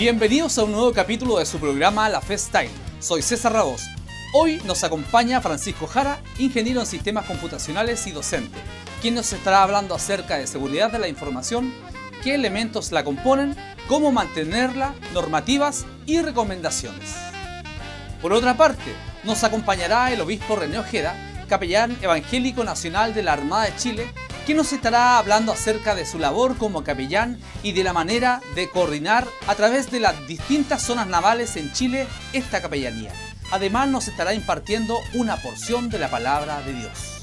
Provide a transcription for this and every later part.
Bienvenidos a un nuevo capítulo de su programa La Fe Style. Soy César Ravos. Hoy nos acompaña Francisco Jara, ingeniero en sistemas computacionales y docente, quien nos estará hablando acerca de seguridad de la información, qué elementos la componen, cómo mantenerla, normativas y recomendaciones. Por otra parte, nos acompañará el obispo René Ojeda, capellán evangélico nacional de la Armada de Chile, quien nos estará hablando acerca de su labor como capellán y de la manera de coordinar a través de las distintas zonas navales en Chile esta capellanía. Además nos estará impartiendo una porción de la palabra de Dios.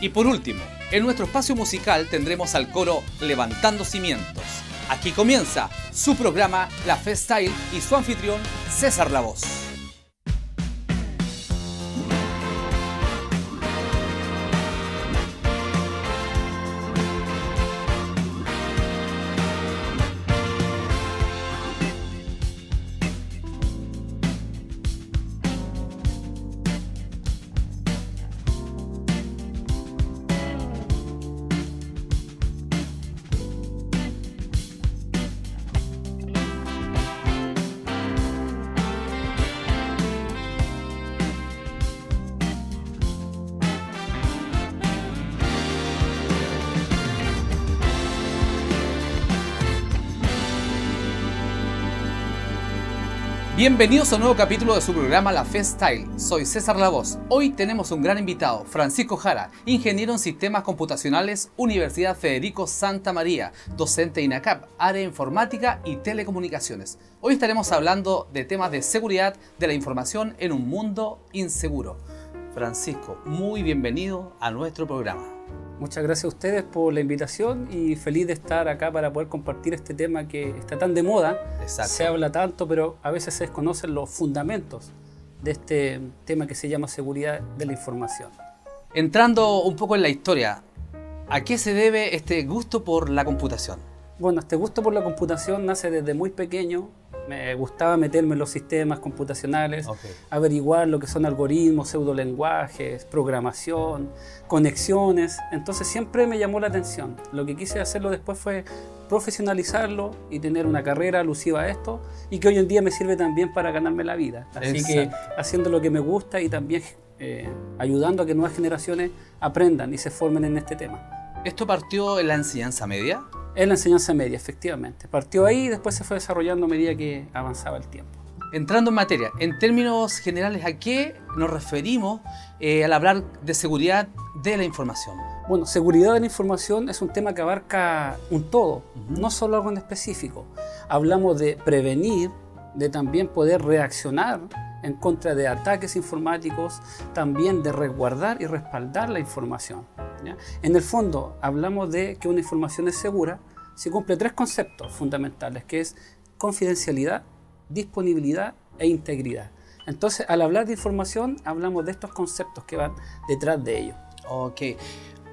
Y por último, en nuestro espacio musical tendremos al coro Levantando Cimientos. Aquí comienza su programa La Fe Style y su anfitrión César Ravos. Bienvenidos a un nuevo capítulo de su programa La Fe Style. Soy César Lavos. Hoy tenemos un gran invitado, Francisco Jara, ingeniero en sistemas computacionales, Universidad Federico Santa María, docente INACAP, área informática y telecomunicaciones. Hoy estaremos hablando de temas de seguridad de la información en un mundo inseguro. Francisco, muy bienvenido a nuestro programa. Muchas gracias a ustedes por la invitación y feliz de estar acá para poder compartir este tema que está tan de moda. Exacto. Se habla tanto, pero a veces se desconocen los fundamentos de este tema que se llama seguridad de la información. Entrando un poco en la historia, ¿a qué se debe este gusto por la computación? Bueno, este gusto por la computación nace desde muy pequeño. Me gustaba meterme en los sistemas computacionales, averiguar lo que son algoritmos, pseudolenguajes, programación, conexiones. Entonces siempre me llamó la atención. Lo que quise hacerlo después fue profesionalizarlo y tener una carrera alusiva a esto y que hoy en día me sirve también para ganarme la vida. Así que haciendo lo que me gusta y también ayudando a que nuevas generaciones aprendan y se formen en este tema. ¿Esto partió en la enseñanza media? En la enseñanza media, efectivamente. Partió ahí y después se fue desarrollando a medida que avanzaba el tiempo. Entrando en materia, en términos generales, ¿a qué nos referimos al hablar de seguridad de la información? Bueno, seguridad de la información es un tema que abarca un todo, no solo algo en específico. Hablamos de prevenir, de también poder reaccionar en contra de ataques informáticos, también de resguardar y respaldar la información, ¿ya? En el fondo, hablamos de que una información es segura si cumple tres conceptos fundamentales, que es confidencialidad, disponibilidad e integridad. Entonces, al hablar de información, hablamos de estos conceptos que van detrás de ello. Ok.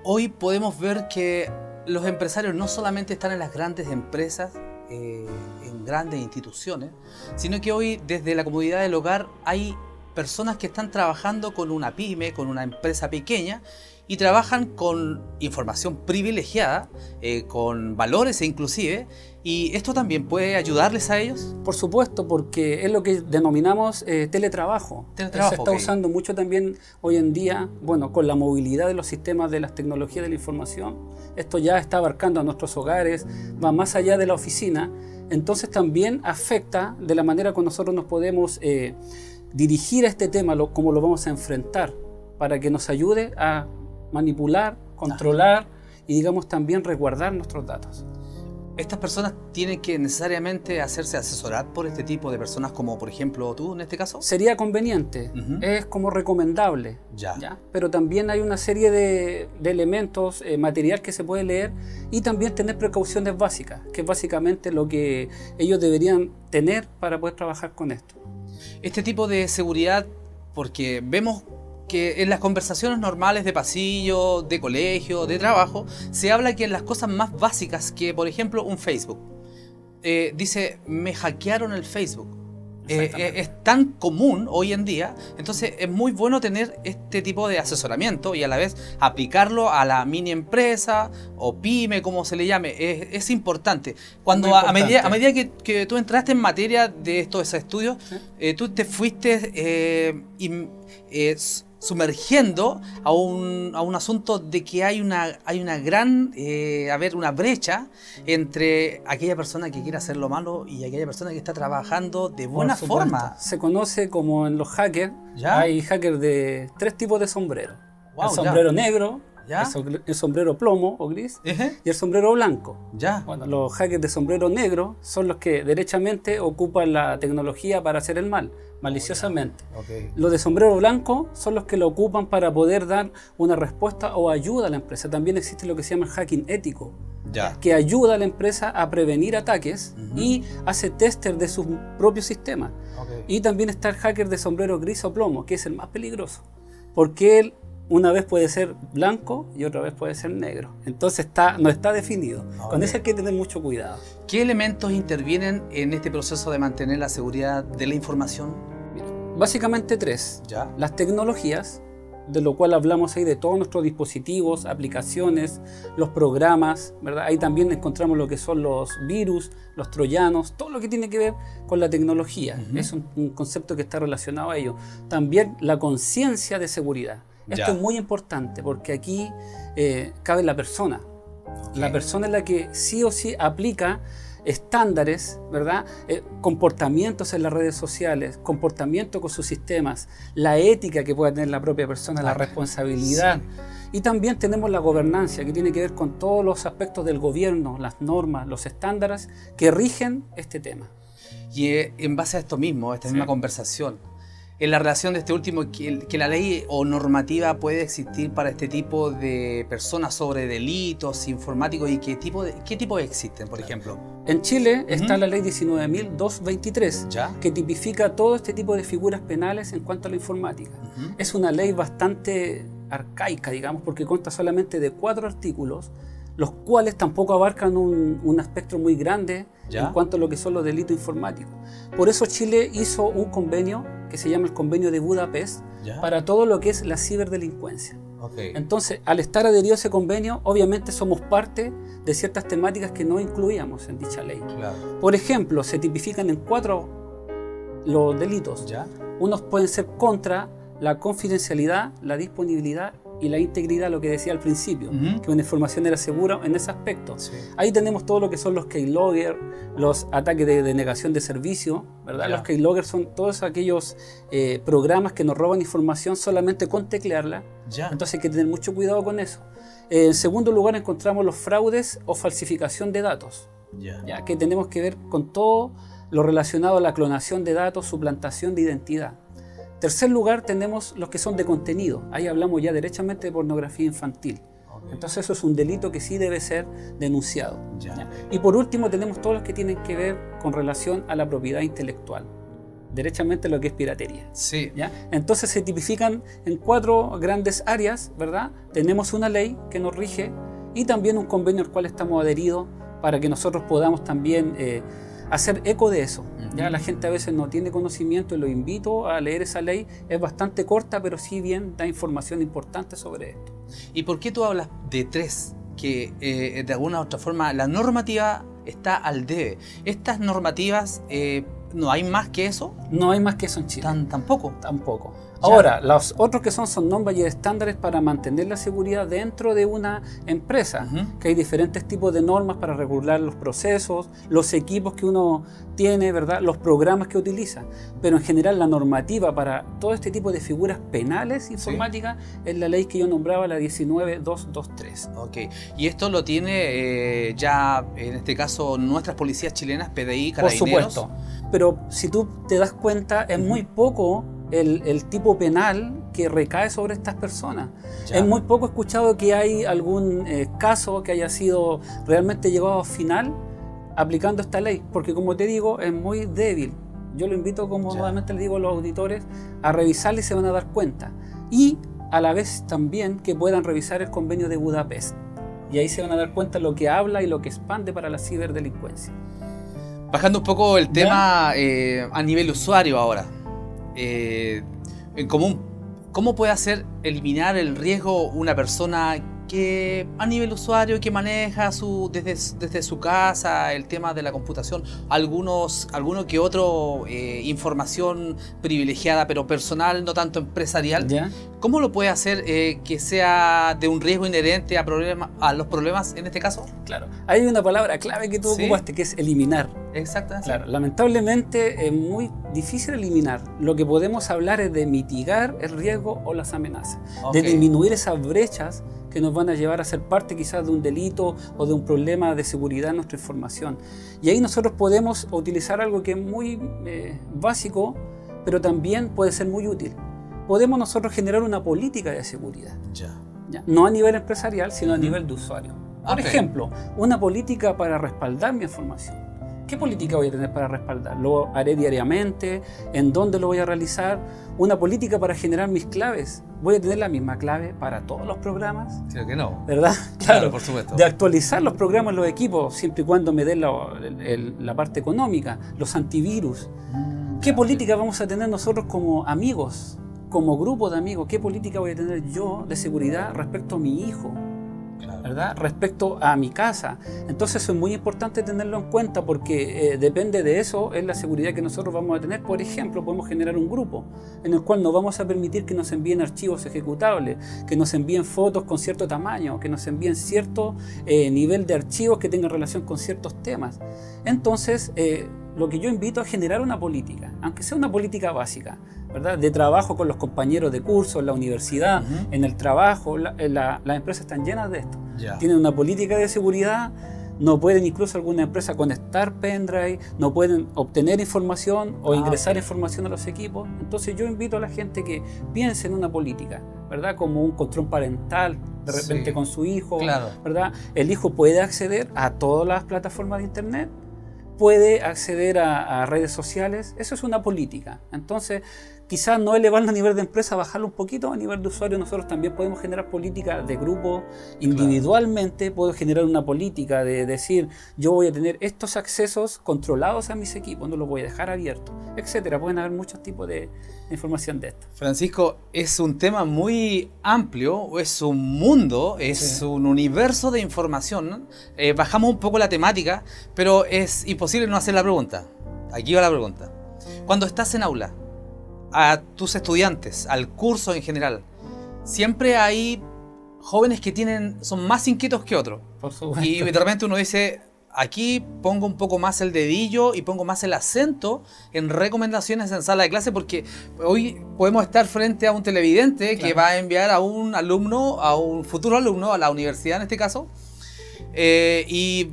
Hoy podemos ver que los empresarios no solamente están en las grandes empresas, en grandes instituciones, sino que hoy desde la comodidad del hogar hay personas que están trabajando con una pyme, con una empresa pequeña y trabajan con información privilegiada, con valores inclusive, y esto también puede ayudarles a ellos. Por supuesto, porque es lo que denominamos teletrabajo. Se está usando mucho también hoy en día, bueno, con la movilidad de los sistemas de las tecnologías de la información. Esto ya está abarcando a nuestros hogares, va más allá de la oficina, entonces también afecta de la manera que nosotros nos podemos dirigir a este tema, cómo lo vamos a enfrentar, para que nos ayude a manipular, controlar y digamos también resguardar nuestros datos. ¿Estas personas tienen que necesariamente hacerse asesorar por este tipo de personas como por ejemplo tú en este caso? Sería conveniente, es como recomendable, ¿ya? Pero también hay una serie de elementos, material que se puede leer y también tener precauciones básicas, que es básicamente lo que ellos deberían tener para poder trabajar con esto. Este tipo de seguridad, porque vemos que en las conversaciones normales de pasillo, de colegio, de trabajo, se habla que en las cosas más básicas, que por ejemplo un Facebook, dice, me hackearon el Facebook. es tan común hoy en día. Entonces es muy bueno tener este tipo de asesoramiento y a la vez aplicarlo a la mini empresa o pyme, como se le llame. Es importante. Cuando a medida que tú entraste en materia de estos estudios, ¿sí? Tú te fuiste sumergiendo a un asunto de que hay una gran una brecha entre aquella persona que quiere hacer lo malo y aquella persona que está trabajando de buena forma. Se conoce como en los hackers, ¿ya? Hay hackers de 3 tipos de sombrero. Wow, el sombrero negro, ¿ya? El sombrero plomo o gris, y el sombrero blanco. ¿Ya? Bueno, los hackers de sombrero negro son los que derechamente ocupan la tecnología para hacer el mal, maliciosamente. Los de sombrero blanco son los que lo ocupan para poder dar una respuesta o ayuda a la empresa. También existe lo que se llama el hacking ético, que ayuda a la empresa a prevenir ataques y hace tester de sus propios sistemas. Y también está el hacker de sombrero gris o plomo, que es el más peligroso, porque él una vez puede ser blanco y otra vez puede ser negro. Entonces no está definido. Con eso hay que tener mucho cuidado. ¿Qué elementos intervienen en este proceso de mantener la seguridad de la información? Mira, básicamente 3. ¿Ya? Las tecnologías, de lo cual hablamos ahí de todos nuestros dispositivos, aplicaciones, los programas, ¿verdad? Ahí también encontramos lo que son los virus, los troyanos, todo lo que tiene que ver con la tecnología. Es un concepto que está relacionado a ello. También la conciencia de seguridad. Esto es muy importante porque aquí cabe la persona. La persona es la que sí o sí aplica estándares, ¿verdad? Comportamientos en las redes sociales, comportamiento con sus sistemas, la ética que pueda tener la propia persona, la responsabilidad. Sí. Y también tenemos la gobernanza, que tiene que ver con todos los aspectos del gobierno, las normas, los estándares que rigen este tema. Y en base a esto mismo, a esta misma conversación, en la relación de este último, que la ley o normativa puede existir para este tipo de personas sobre delitos informáticos y qué tipo existen, por ejemplo. En Chile está la ley 19.223, que tipifica todo este tipo de figuras penales en cuanto a la informática. Es una ley bastante arcaica, digamos, porque consta solamente de 4 artículos, los cuales tampoco abarcan un espectro muy grande en cuanto a lo que son los delitos informáticos. Por eso Chile hizo un convenio que se llama el Convenio de Budapest para todo lo que es la ciberdelincuencia. Entonces, al estar adherido a ese convenio, obviamente somos parte de ciertas temáticas que no incluíamos en dicha ley. Por ejemplo, se tipifican en 4 los delitos. Unos pueden ser contra la confidencialidad, la disponibilidad y la integridad, lo que decía al principio, que una información era segura en ese aspecto. Ahí tenemos todo lo que son los keylogger, los ataques de denegación de servicio, ¿verdad? Los keylogger son todos aquellos programas que nos roban información solamente con teclearla. Entonces hay que tener mucho cuidado con eso. En segundo lugar encontramos los fraudes o falsificación de datos, ya que tenemos que ver con todo lo relacionado a la clonación de datos, suplantación de identidad. Tercer lugar tenemos los que son de contenido. Ahí hablamos ya derechamente de pornografía infantil. Entonces eso es un delito que sí debe ser denunciado. Y por último tenemos todos los que tienen que ver con relación a la propiedad intelectual. Derechamente lo que es piratería. Entonces se tipifican en 4 grandes áreas, ¿verdad? Tenemos una ley que nos rige y también un convenio al cual estamos adheridos para que nosotros podamos también hacer eco de eso. Ya la gente a veces no tiene conocimiento y lo invito a leer esa ley. Es bastante corta, pero sí bien da información importante sobre esto. ¿Y por qué tú hablas de 3? Que de alguna u otra forma la normativa está al debe. ¿Estas normativas no hay más que eso? No hay más que eso en Chile. ¿Tampoco? Tampoco. Ahora, los otros que son normas y estándares para mantener la seguridad dentro de una empresa, que hay diferentes tipos de normas para regular los procesos, los equipos que uno tiene, ¿verdad? Los programas que utiliza. Pero en general la normativa para todo este tipo de figuras penales informáticas es la ley que yo nombraba, la 19.223. Y esto lo tiene ya, en este caso, nuestras policías chilenas, PDI, Carabineros. Por supuesto. Pero si tú te das cuenta, es muy poco el tipo penal que recae sobre estas personas. Es muy poco escuchado que hay algún caso que haya sido realmente llevado a final aplicando esta ley, porque como te digo, es muy débil. Yo lo invito, como nuevamente le digo a los auditores, a revisarla y se van a dar cuenta. Y a la vez también que puedan revisar el Convenio de Budapest. Y ahí se van a dar cuenta lo que habla y lo que expande para la ciberdelincuencia. Bajando un poco el ¿Ya? tema a nivel usuario ahora. En común, ¿cómo puede hacer eliminar el riesgo una persona que a nivel usuario que maneja desde su casa el tema de la computación, alguno que otro información privilegiada pero personal, no tanto empresarial? ¿Ya? ¿Cómo lo puede hacer que sea de un riesgo inherente a los problemas en este caso? Claro. Hay una palabra clave que tú Sí. ocupaste, que es eliminar. Exactamente. Claro, lamentablemente es muy difícil eliminar. Lo que podemos hablar es de mitigar el riesgo o las amenazas, Ok. de disminuir esas brechas que nos van a llevar a ser parte quizás de un delito o de un problema de seguridad en nuestra información. Y ahí nosotros podemos utilizar algo que es muy básico, pero también puede ser muy útil. Podemos nosotros generar una política de seguridad, Ya. ¿ya? No a nivel empresarial, sino a nivel de usuario. Por Ok. ejemplo, una política para respaldar mi información. ¿Qué política voy a tener para respaldar? ¿Lo haré diariamente? ¿En dónde lo voy a realizar? Una política para generar mis claves. ¿Voy a tener la misma clave para todos los programas? Creo que no. ¿Verdad? Claro, por supuesto. De actualizar los programas, los equipos, siempre y cuando me den la parte económica, los antivirus. ¿Qué política vamos a tener nosotros como amigos, como grupo de amigos? ¿Qué política voy a tener yo de seguridad respecto a mi hijo? Claro. ¿Verdad? Respecto a mi casa. Entonces eso es muy importante tenerlo en cuenta porque depende de eso, es la seguridad que nosotros vamos a tener. Por ejemplo, podemos generar un grupo en el cual no vamos a permitir que nos envíen archivos ejecutables, que nos envíen fotos con cierto tamaño, que nos envíen cierto nivel de archivos que tengan relación con ciertos temas. Entonces, lo que yo invito a generar una política, aunque sea una política básica, ¿verdad? De trabajo con los compañeros de curso, en la universidad, en el trabajo. Las empresas están llenas de esto. Ya. Tienen una política de seguridad, no pueden incluso alguna empresa conectar pendrive, no pueden obtener información o ingresar información a los equipos. Entonces yo invito a la gente que piense en una política, ¿verdad? Como un control parental, de repente Sí. con su hijo, Claro. ¿verdad? El hijo puede acceder a todas las plataformas de internet, puede acceder a redes sociales. Eso es una política. Entonces, quizás no elevarlo a nivel de empresa, bajarlo un poquito a nivel de usuario. Nosotros también podemos generar políticas de grupo. Individualmente puedo generar una política de decir, yo voy a tener estos accesos controlados a mis equipos, no los voy a dejar abiertos, etcétera. Pueden haber muchos tipos de información de esto. Francisco, es un tema muy amplio, es un mundo, es un universo de información. Bajamos un poco la temática, pero es imposible no hacer la pregunta. Aquí va la pregunta. Cuando estás en aula, a tus estudiantes, al curso en general, siempre hay jóvenes que son más inquietos que otros. Por supuesto. Y de repente uno dice, aquí pongo un poco más el dedillo y pongo más el acento en recomendaciones en sala de clase, porque hoy podemos estar frente a un televidente que va a enviar a un alumno, a un futuro alumno, a la universidad en este caso, y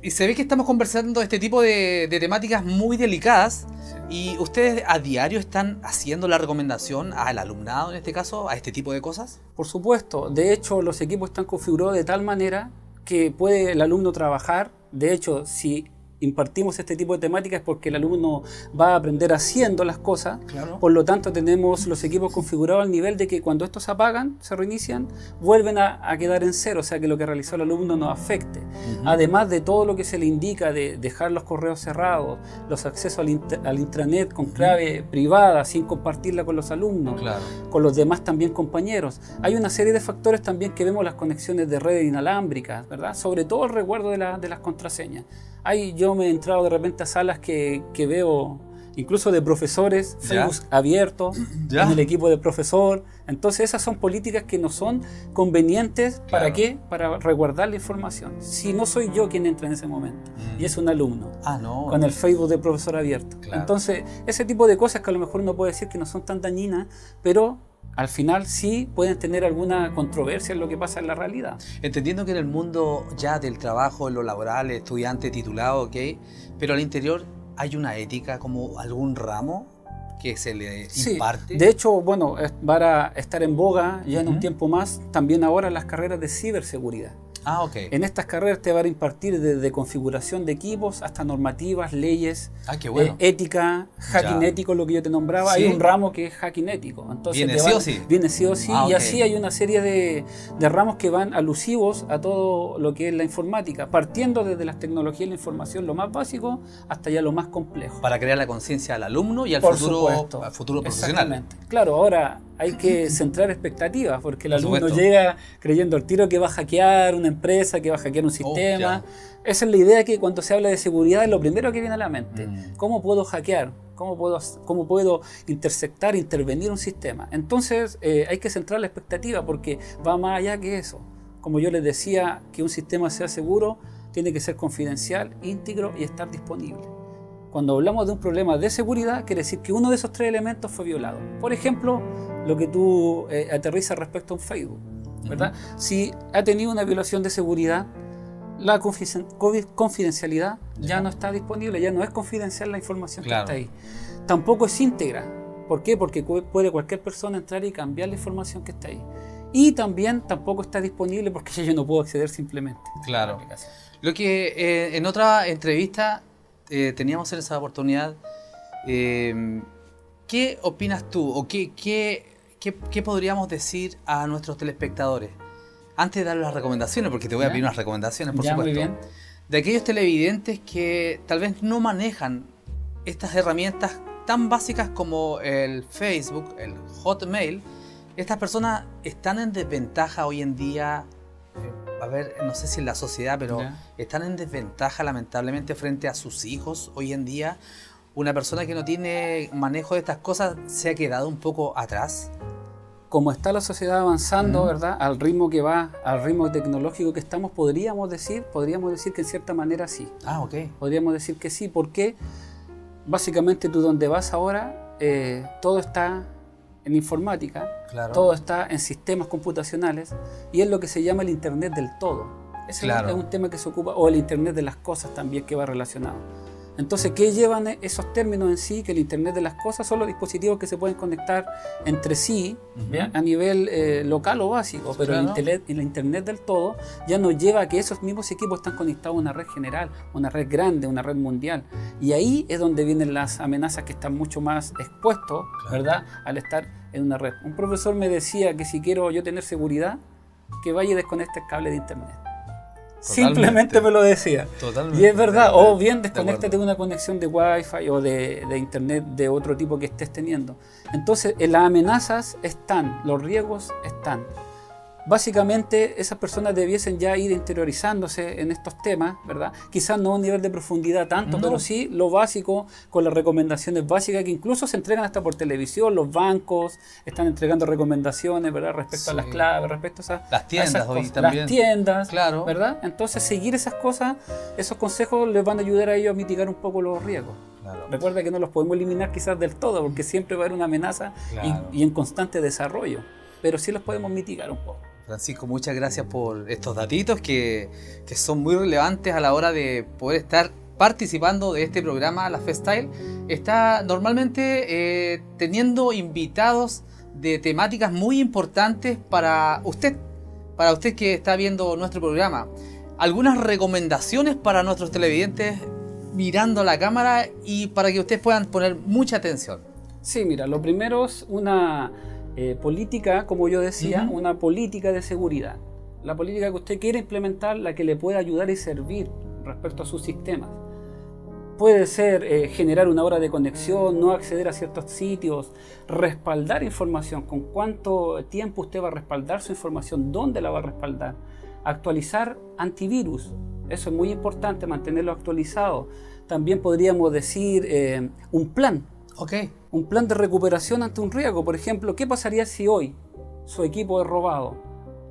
se ve que estamos conversando de este tipo de temáticas muy delicadas. ¿Y ustedes a diario están haciendo la recomendación al alumnado, en este caso, a este tipo de cosas? Por supuesto. De hecho, los equipos están configurados de tal manera que puede el alumno trabajar. De hecho, si impartimos este tipo de temáticas es porque el alumno va a aprender haciendo las cosas. Claro. Por lo tanto, tenemos los equipos configurados al nivel de que cuando estos se apagan, se reinician, vuelven a quedar en cero, o sea que lo que realizó el alumno no afecte. Además de todo lo que se le indica de dejar los correos cerrados, los accesos al intranet con clave privada, sin compartirla con los alumnos, Claro. con los demás también compañeros. Hay una serie de factores también que vemos las conexiones de redes inalámbricas, ¿verdad? Sobre todo el resguardo de las contraseñas. Yo me he entrado de repente a salas que veo incluso de profesores, Facebook abierto, en el equipo de profesor. Entonces esas son políticas que no son convenientes. ¿Para Claro. qué? Para resguardar la información. Si no soy yo quien entra en ese momento, y es un alumno, No. con el Facebook de profesor abierto. Claro. Entonces ese tipo de cosas que a lo mejor uno puede decir que no son tan dañinas, pero al final sí pueden tener alguna controversia en lo que pasa en la realidad. Entendiendo que en el mundo ya del trabajo, en lo laboral, estudiante titulado, ¿ok? Pero al interior hay una ética, como algún ramo que se le imparte. De hecho, va a estar en boga ya en un tiempo más, también ahora las carreras de ciberseguridad. Ah, ok. En estas carreras te van a impartir desde configuración de equipos hasta normativas, leyes, Qué bueno. ética, hacking Ya. ético, lo que yo te nombraba. ¿Sí? Hay un ramo que es hacking ético. Entonces ¿Viene sí o sí? Viene sí o sí. Ah, y ok. así hay una serie de ramos que van alusivos a todo lo que es la informática, partiendo desde las tecnologías y la información, lo más básico, hasta ya lo más complejo. Para crear la conciencia al alumno y al Por futuro, supuesto. al futuro profesional. Exactamente. Claro, ahora hay que centrar expectativas, porque el Por alumno supuesto. llega creyendo al tiro que va a hackear una empresa, que va a hackear un sistema. ya. Esa es la idea, que cuando se habla de seguridad es lo primero que viene a la mente. Mm. ¿Cómo puedo hackear? ¿Cómo puedo interceptar, intervenir un sistema? Entonces hay que centrar la expectativa, porque va más allá que eso. Como yo les decía, que un sistema sea seguro tiene que ser confidencial, íntegro y estar disponible. Cuando hablamos de un problema de seguridad, quiere decir que uno de esos 3 elementos fue violado. Por ejemplo, lo que tú aterrizas respecto a un Facebook, ¿verdad? Si ha tenido una violación de seguridad, la confidencialidad ya no está disponible, ya no es confidencial la información que está ahí. Tampoco es íntegra. ¿Por qué? Porque puede cualquier persona entrar y cambiar la información que está ahí. Y también tampoco está disponible porque ya yo no puedo acceder simplemente. Claro. Lo que en otra entrevista teníamos en esa oportunidad, ¿qué opinas tú o qué podríamos decir a nuestros telespectadores? Antes de dar las recomendaciones, porque te voy a pedir unas recomendaciones, por supuesto. Muy bien. De aquellos televidentes que tal vez no manejan estas herramientas tan básicas como el Facebook, el Hotmail. Estas personas están en desventaja hoy en día, a ver, no sé si en la sociedad, pero están en desventaja lamentablemente frente a sus hijos hoy en día. Una persona que no tiene manejo de estas cosas se ha quedado un poco atrás. Como está la sociedad avanzando, ¿verdad? Al ritmo que va, al ritmo tecnológico que estamos, podríamos decir que en cierta manera sí. Ah, ok. Podríamos decir que sí, porque básicamente tú donde vas ahora, todo está en informática, todo está en sistemas computacionales, y es lo que se llama el Internet del todo. Ese es un tema que se ocupa, o el Internet de las cosas también, que va relacionado. Entonces, ¿qué llevan esos términos en sí? Que el Internet de las cosas son los dispositivos que se pueden conectar entre sí, a nivel local o básico, pero el Internet del todo ya nos lleva a que esos mismos equipos están conectados a una red general, una red grande, una red mundial. Y ahí es donde vienen las amenazas, que están mucho más expuestos, ¿verdad?, al estar en una red. Un profesor me decía que si quiero yo tener seguridad, que vaya y desconecte el cable de Internet. Simplemente me lo decía. Totalmente. Y es verdad. O bien desconéctate de una conexión de Wi-Fi o de Internet de otro tipo que estés teniendo. Entonces, las amenazas están, los riesgos están. Básicamente, esas personas debiesen ya ir interiorizándose en estos temas, ¿verdad? Quizás no a un nivel de profundidad tanto, pero sí lo básico, con las recomendaciones básicas que incluso se entregan hasta por televisión. Los bancos están entregando recomendaciones, ¿verdad?, respecto a las claves, respecto a las tiendas esas hoy cosas. también. Las tiendas, ¿verdad? Entonces, seguir esas cosas, esos consejos les van a ayudar a ellos a mitigar un poco los riesgos. Recuerda que no los podemos eliminar quizás del todo, porque siempre va a haber una amenaza y en constante desarrollo, pero sí los podemos mitigar un poco. Francisco, muchas gracias por estos datitos que son muy relevantes a la hora de poder estar participando de este programa. La FESTAIL está normalmente teniendo invitados de temáticas muy importantes para usted que está viendo nuestro programa. Algunas recomendaciones para nuestros televidentes mirando la cámara y para que ustedes puedan poner mucha atención. Sí, mira, lo primero es una política, como yo decía, una política de seguridad. La política que usted quiere implementar, la que le pueda ayudar y servir respecto a sus sistemas. Puede ser generar una hora de conexión, no acceder a ciertos sitios, respaldar información, con cuánto tiempo usted va a respaldar su información, dónde la va a respaldar, actualizar antivirus, eso es muy importante, mantenerlo actualizado. También podríamos decir un plan. Un plan de recuperación ante un riesgo. Por ejemplo, ¿qué pasaría si hoy su equipo es robado?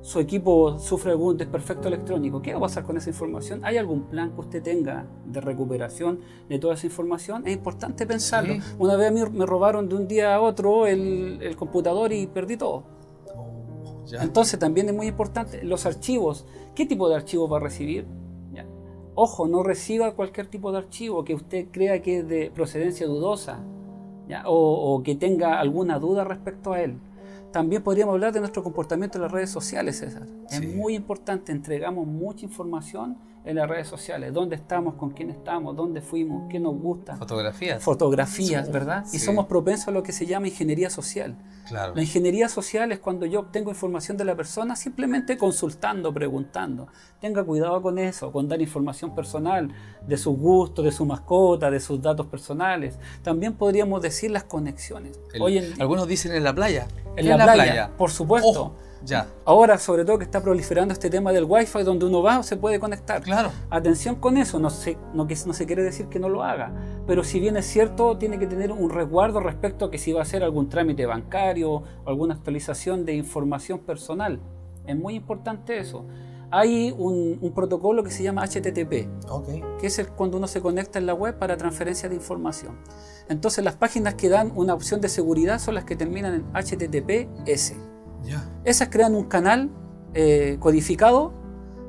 Su equipo sufre algún desperfecto electrónico. ¿Qué va a pasar con esa información? ¿Hay algún plan que usted tenga de recuperación de toda esa información? Es importante pensarlo. Una vez a mí me robaron de un día a otro el computador y perdí todo. Entonces también es muy importante los archivos. ¿Qué tipo de archivos va a recibir? Ojo, no reciba cualquier tipo de archivo que usted crea que es de procedencia dudosa. O que tenga alguna duda respecto a él. También podríamos hablar de nuestro comportamiento en las redes sociales, César. Sí. Es muy importante, entregamos mucha información en las redes sociales. ¿Dónde estamos? ¿Con quién estamos? ¿Dónde fuimos? ¿Qué nos gusta? Fotografías, Sí. ¿verdad? Sí. Y somos propensos a lo que se llama ingeniería social. Claro. La ingeniería social es cuando yo obtengo información de la persona simplemente consultando, preguntando. Tenga cuidado con eso, con dar información personal de sus gustos, de su mascota, de sus datos personales. También podríamos decir las conexiones. Algunos dicen en la playa. En la playa, por supuesto. Oh, ya. Ahora, sobre todo que está proliferando este tema del Wi-Fi, donde uno va se puede conectar. Claro. Atención con eso, no se quiere decir que no lo haga, pero si bien es cierto, tiene que tener un resguardo respecto a que si va a hacer algún trámite bancario o alguna actualización de información personal. Es muy importante eso. Hay un protocolo que se llama HTTP, que es cuando uno se conecta en la web para transferencia de información. Entonces las páginas que dan una opción de seguridad son las que terminan en HTTPS. Esas crean un canal codificado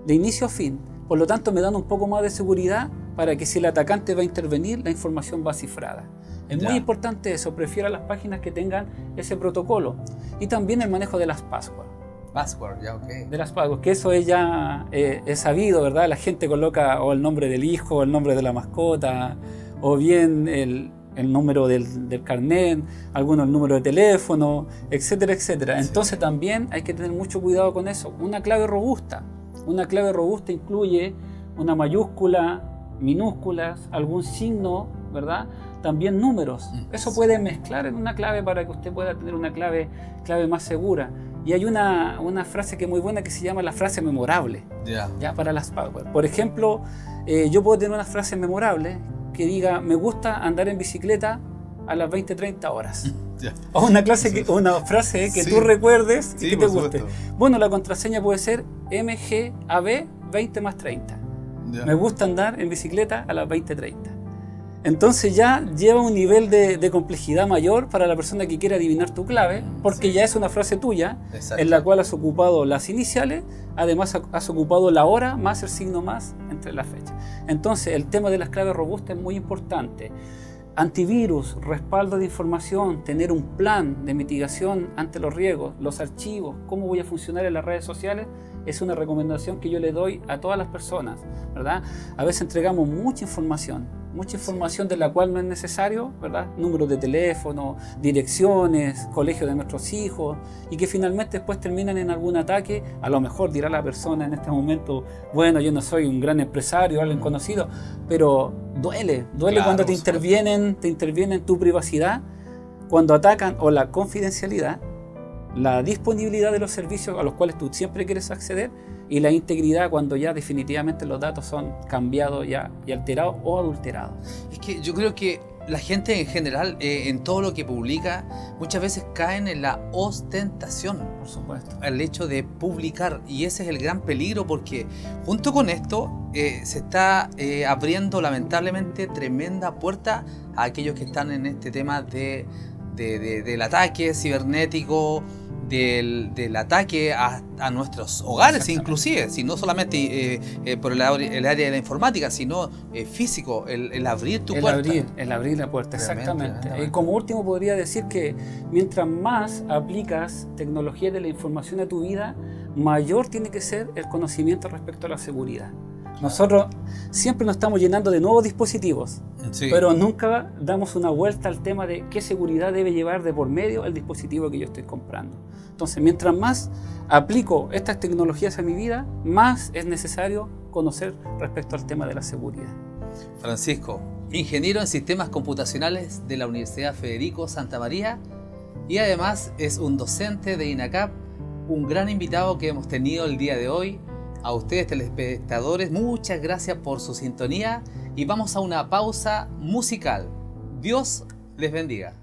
de inicio a fin. Por lo tanto, me dan un poco más de seguridad para que si el atacante va a intervenir, la información va cifrada. Es muy importante eso. Prefiero las páginas que tengan ese protocolo. Y también el manejo de las passwords. De las passwords, que eso es ya es sabido, ¿verdad? La gente coloca o el nombre del hijo, o el nombre de la mascota, o bien el número del carnet, algunos el número de teléfono, etcétera, etcétera. Entonces también hay que tener mucho cuidado con eso. Una clave robusta incluye una mayúscula, minúsculas, algún signo, ¿verdad? También números. Eso puede mezclar en una clave para que usted pueda tener una clave más segura. Y hay una frase que es muy buena que se llama la frase memorable, ya para las passwords. Por ejemplo, yo puedo tener una frase memorable que diga, me gusta andar en bicicleta a las 20-30 horas. O una frase que tú recuerdes y que te guste. Supuesto. Bueno, la contraseña puede ser MGAB 20 más 30. Me gusta andar en bicicleta a las 20-30. Entonces ya lleva un nivel de complejidad mayor para la persona que quiere adivinar tu clave, porque ya es una frase tuya. Exacto. En la cual has ocupado las iniciales, además has ocupado la hora más el signo más entre las fechas. Entonces el tema de las claves robustas es muy importante. Antivirus, respaldo de información, tener un plan de mitigación ante los riesgos, los archivos, cómo voy a funcionar en las redes sociales, es una recomendación que yo le doy a todas las personas, ¿verdad? A veces entregamos mucha información de la cual no es necesario, ¿verdad? Números de teléfono, direcciones, colegios de nuestros hijos, y que finalmente después terminan en algún ataque. A lo mejor dirá la persona en este momento, bueno, yo no soy un gran empresario, alguien conocido, pero duele claro, cuando te intervienen en tu privacidad, cuando atacan o la confidencialidad, la disponibilidad de los servicios a los cuales tú siempre quieres acceder, y la integridad cuando ya definitivamente los datos son cambiados y alterados o adulterados. Es que yo creo que la gente en general, en todo lo que publica, muchas veces caen en la ostentación. Por supuesto. El hecho de publicar, y ese es el gran peligro, porque junto con esto se está abriendo lamentablemente tremenda puerta a aquellos que están en este tema del ataque cibernético, del ataque a nuestros hogares inclusive, si no solamente por el área de la informática, sino físico, el abrir tu puerta. El abrir la puerta, exactamente. Como último podría decir que mientras más aplicas tecnología de la información a tu vida, mayor tiene que ser el conocimiento respecto a la seguridad. Nosotros siempre nos estamos llenando de nuevos dispositivos, pero nunca damos una vuelta al tema de qué seguridad debe llevar de por medio el dispositivo que yo estoy comprando. Entonces, mientras más aplico estas tecnologías a mi vida, más es necesario conocer respecto al tema de la seguridad. Francisco, ingeniero en sistemas computacionales de la Universidad Federico Santa María, y además es un docente de INACAP, un gran invitado que hemos tenido el día de hoy. A ustedes, telespectadores, muchas gracias por su sintonía, y vamos a una pausa musical. Dios les bendiga.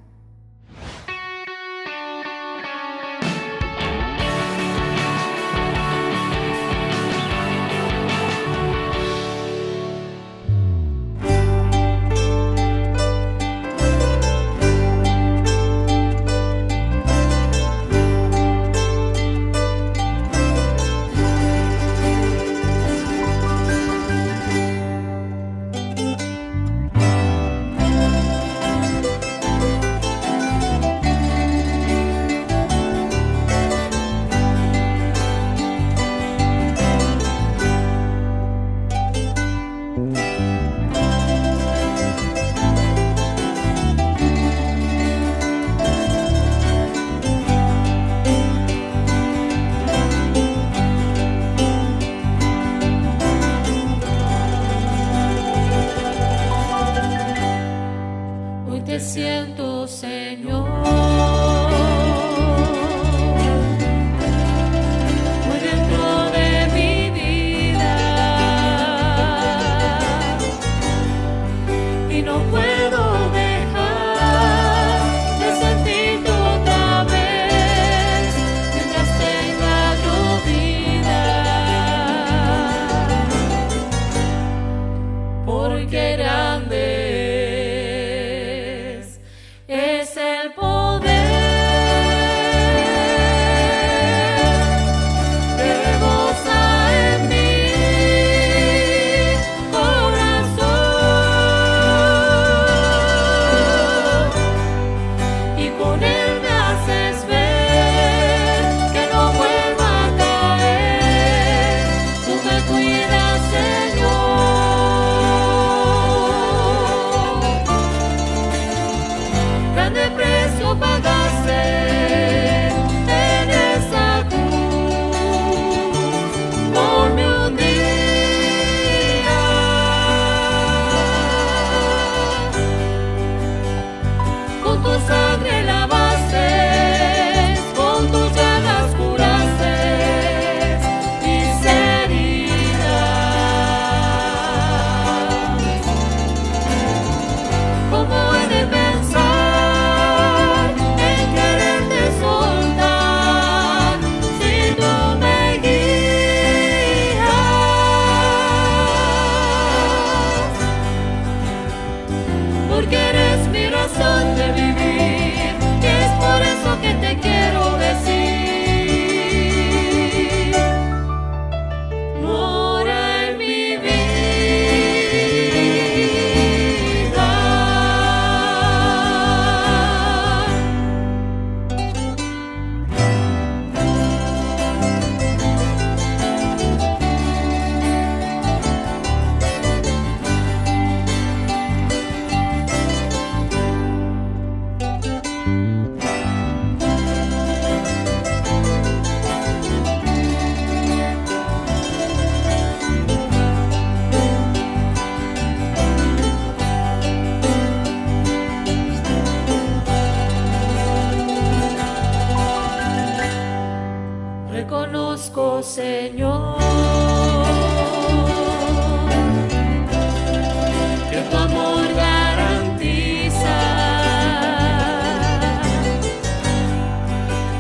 que tu amor garantiza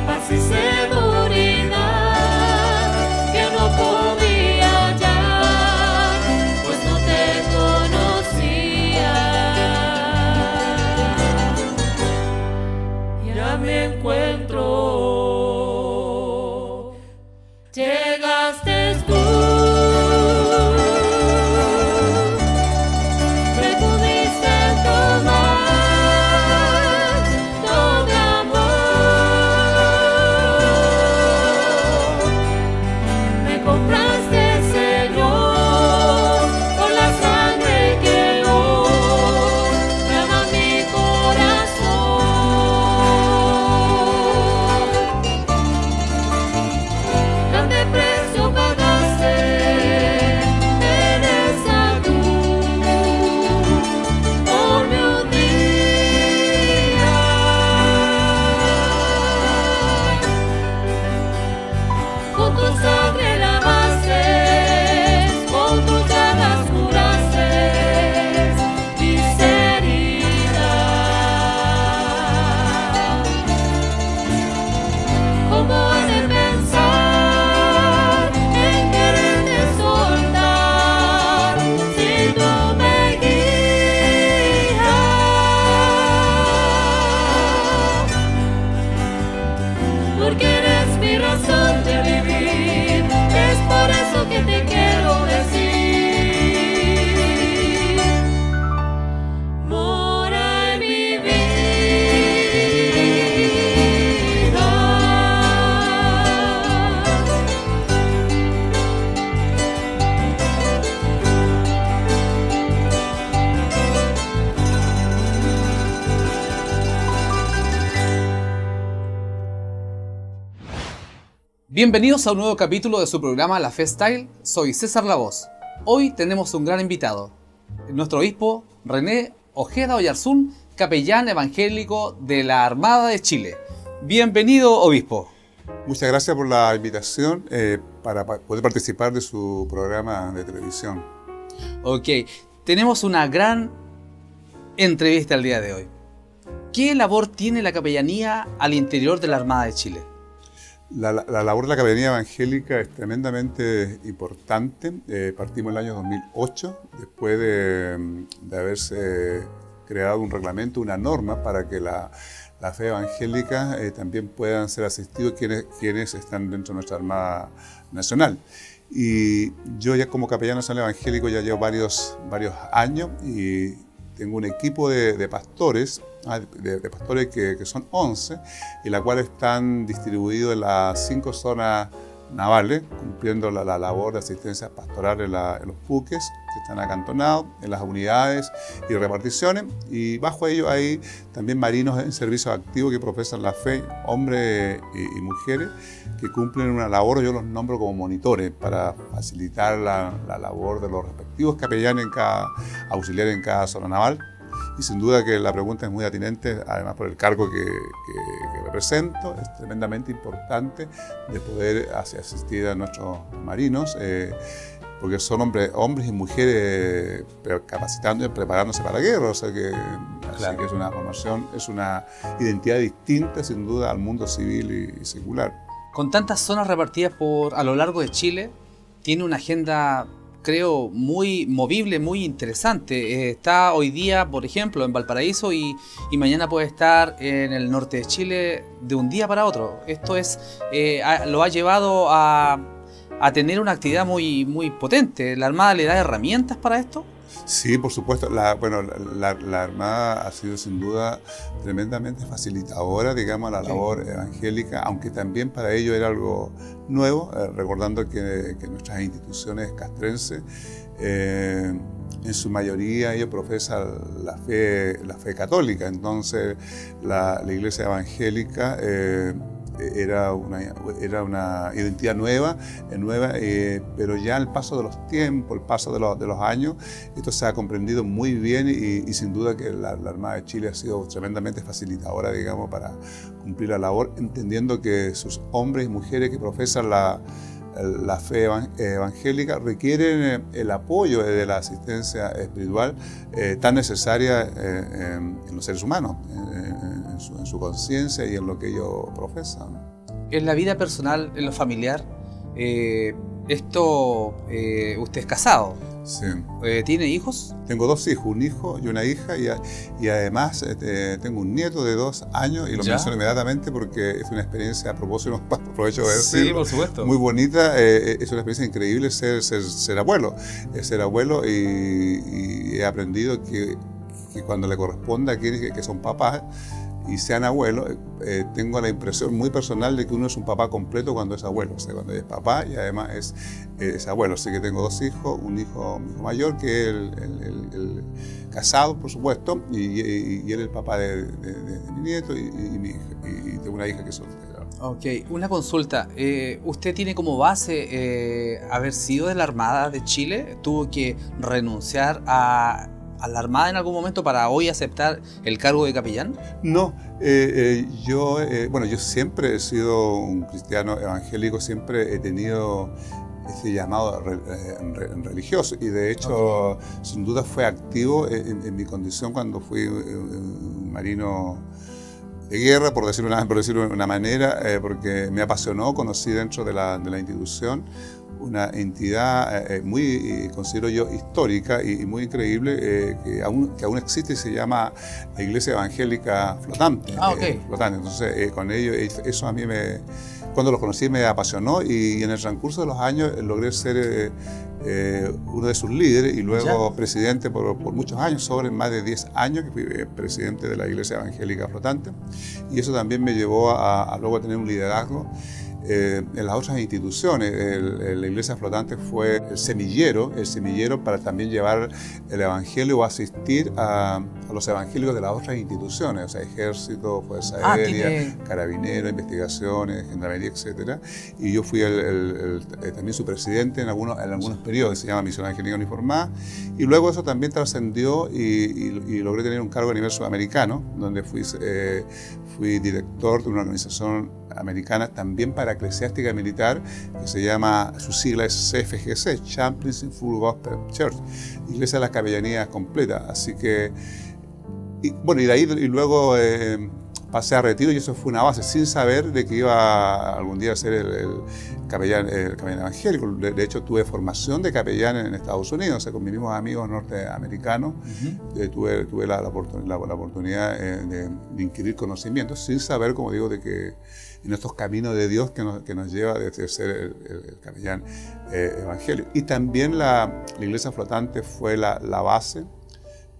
paz y seguridad que no podía hallar, pues no te conocía. Ya me encuentro. Llegaste tú, me pudiste tomar todo amor, me compraste, Señor, con la sangre que hoy clama mi corazón. Grande precio pagaste en esa cruz por mi unidad. Con tu sangre lavaste, con tus llagas curaste mis heridas. ¿Cómo he de pensar en quererte soltar si tú me guías? Porque eres mi razón de vivir, es por eso que te quiero decir: mora en mi vida. Bienvenidos a un nuevo capítulo de su programa La Fe Style. Soy César La Voz. Hoy tenemos un gran invitado, nuestro obispo René Ojeda Oyarzún, capellán evangélico de la Armada de Chile. Bienvenido, obispo. Muchas gracias por la invitación para poder participar de su programa de televisión. Ok, tenemos una gran entrevista el día de hoy. ¿Qué labor tiene la capellanía al interior de la Armada de Chile? La labor de la capellanía evangélica es tremendamente importante. Partimos en el año 2008, después de haberse creado un reglamento, una norma para que la fe evangélica también puedan ser asistidos quienes están dentro de nuestra Armada Nacional. Y yo ya como capellán nacional evangélico ya llevo varios años y tengo un equipo de pastores, de pastores que son 11, y la cual están distribuidos en las 5 zonas navales, cumpliendo la labor de asistencia pastoral en los buques que están acantonados, en las unidades y reparticiones, y bajo ello hay también marinos en servicio activo que profesan la fe, hombres y mujeres, que cumplen una labor, yo los nombro como monitores, para facilitar la labor de los respectivos capellanes auxiliares en cada zona naval. Y sin duda que la pregunta es muy atinente, además por el cargo que represento. Es tremendamente importante de poder asistir a nuestros marinos, porque son hombres y mujeres capacitando y preparándose para la guerra. O sea que, claro, así que es una formación, es una identidad distinta sin duda al mundo civil y secular. Con tantas zonas repartidas a lo largo de Chile, tiene una agenda, creo, muy movible, muy interesante. Está hoy día, por ejemplo, en Valparaíso y mañana puede estar en el norte de Chile de un día para otro. Esto lo ha llevado a tener una actividad muy, muy potente. ¿La Armada le da herramientas para esto? Sí, por supuesto. La Armada ha sido sin duda tremendamente facilitadora, digamos, a la labor evangélica, aunque también para ello era algo nuevo, recordando que nuestras instituciones castrenses, en su mayoría ellos profesan la fe católica. Entonces la iglesia evangélica era una identidad nueva, pero ya al paso de los tiempos, el paso de los años, esto se ha comprendido muy bien y sin duda que la Armada de Chile ha sido tremendamente facilitadora, digamos, para cumplir la labor, entendiendo que sus hombres y mujeres que profesan la fe evangélica requieren el apoyo de la asistencia espiritual tan necesaria en los seres humanos, en su conciencia y en lo que ellos profesan. En la vida personal, en lo familiar, usted es casado. Sí. ¿Tiene hijos? Tengo 2 hijos, un hijo y una hija, y además tengo un nieto de 2 años, y lo menciono inmediatamente porque es una experiencia, a propósito, aprovecho de decirlo, sí, por supuesto, muy bonita. Es una experiencia increíble ser abuelo. Y he aprendido que cuando le corresponde a quienes que son papás y sean abuelos, tengo la impresión muy personal de que uno es un papá completo cuando es abuelo, o sea, cuando es papá y además es abuelo. Así que tengo 2 hijos, mi hijo mayor, que es el casado, por supuesto, y él es el papá de mi nieto y mi hija, y tengo una hija que es soltera. Ok, una consulta. ¿Usted tiene como base haber sido de la Armada de Chile? ¿Tuvo que renunciar a la Armada en algún momento para hoy aceptar el cargo de capellán? No, yo siempre he sido un cristiano evangélico, siempre he tenido ese llamado religioso, y de hecho, sin duda fue activo en mi condición cuando fui un marino de guerra, por decirlo de una manera, porque me apasionó. Conocí dentro de la institución una entidad muy, considero yo, histórica y muy increíble, que aún existe, y se llama la Iglesia Evangélica Flotante. Flotante. Entonces, con ello, eso a mí cuando lo conocí me apasionó, y en el transcurso de los años logré ser uno de sus líderes, y luego presidente por muchos años, sobre más de 10 años, que fui presidente de la Iglesia Evangélica Flotante, y eso también me llevó a luego tener un liderazgo en las otras instituciones. La Iglesia Flotante fue el semillero para también llevar el Evangelio o asistir a los evangélicos de las otras instituciones, o sea, Ejército, Fuerza Aérea, Carabineros, Investigaciones, Gendarmería, etc. Y yo fui también su presidente en algunos periodos, se llama Misión Evangélica Uniformada, y luego eso también trascendió y logré tener un cargo a nivel sudamericano, donde fui director de una organización americana también para eclesiástica militar, que se llama, su sigla es CFGC, Chaplains Full Gospel Church, Iglesia de las Capellanías Completas. Así que, y de ahí y luego pasé a retiro, y eso fue una base, sin saber de que iba algún día a ser el capellán evangélico. De hecho, tuve formación de capellán en Estados Unidos, o sea, con mis mismos amigos norteamericanos. Tuve la oportunidad de inquirir conocimientos, sin saber, como digo, de que en estos caminos de Dios que nos lleva desde ser el capellán evangélico. Y también la Iglesia Flotante fue la base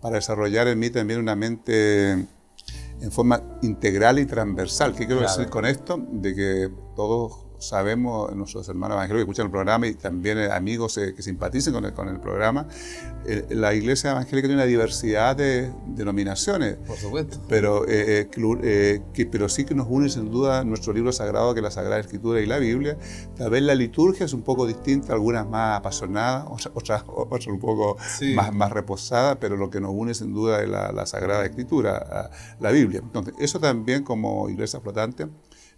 para desarrollar en mí también una mente en forma integral y transversal. ¿Qué quiero decir con esto? De que todos sabemos, nuestros hermanos evangélicos que escuchan el programa, y también amigos que simpaticen con el programa, la Iglesia Evangélica tiene una diversidad de denominaciones. Por supuesto. Pero sí que nos une sin duda nuestro libro sagrado, que es la Sagrada Escritura y la Biblia. Tal vez la liturgia es un poco distinta, algunas más apasionadas, otras un poco más reposadas, pero lo que nos une sin duda es la Sagrada Escritura, la Biblia. Entonces, eso también, como Iglesia Flotante,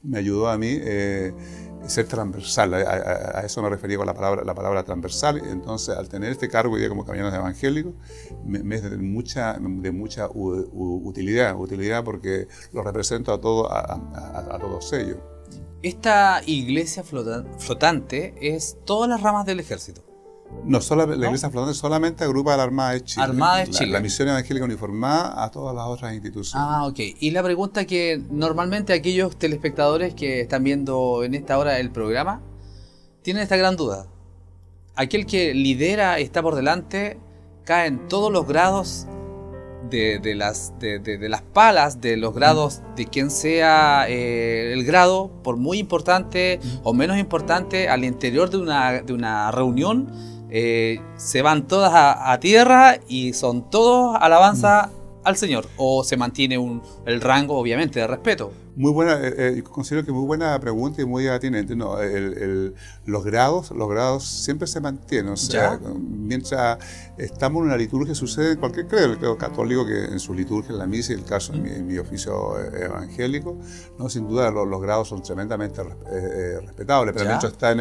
me ayudó a mí ser transversal. A eso me refería con la palabra transversal. Entonces, al tener este cargo hoy día como capellán evangélico, me es de mucha utilidad, porque lo represento a todos ellos. Esta Iglesia Flotante es todas las ramas del ejército. No, la Iglesia Flotante solamente agrupa a la Armada de Chile. La Misión Evangélica Uniformada a todas las otras instituciones. Ok. Y la pregunta que normalmente aquellos telespectadores que están viendo en esta hora el programa tienen esta gran duda. Aquel que lidera, está por delante, cae en todos los grados de las palas, de los grados de quien sea el grado, por muy importante o menos importante, al interior de una reunión, se van todas a tierra y son todos alabanza al Señor, o se mantiene el rango, obviamente, de respeto. Muy buena, considero que muy buena pregunta y muy atinente. No, los grados siempre se mantienen. O sea, mientras estamos en una liturgia, sucede en cualquier credo, el credo católico, que en su liturgia, en la misa, y el caso en mi oficio evangélico, ¿no? Sin duda los grados son tremendamente respetables, pero mientras está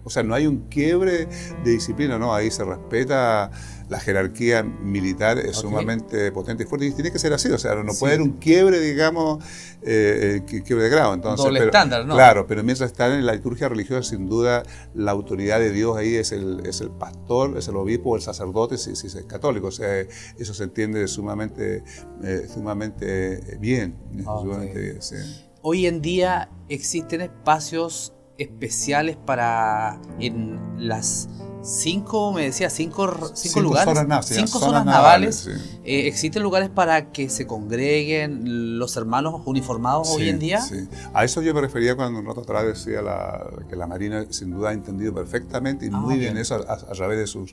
o sea, no hay un quiebre de disciplina, ¿no? Ahí se respeta. La jerarquía militar es sumamente potente y fuerte, y tiene que ser así, o sea, no puede haber un quiebre, digamos, quiebre de grado. Entonces, doble estándar, ¿no? Claro, pero mientras están en la liturgia religiosa, sin duda, la autoridad de Dios ahí es el pastor, es el obispo o el sacerdote, si es católico, o sea, eso se entiende sumamente bien. Sumamente bien, sí. Hoy en día existen espacios especiales para en las cinco lugares, cinco zonas navales. Sí. ¿Existen lugares para que se congreguen los hermanos uniformados hoy en día? Sí. A eso yo me refería cuando un rato atrás decía que la Marina sin duda ha entendido perfectamente y muy bien eso a través de sus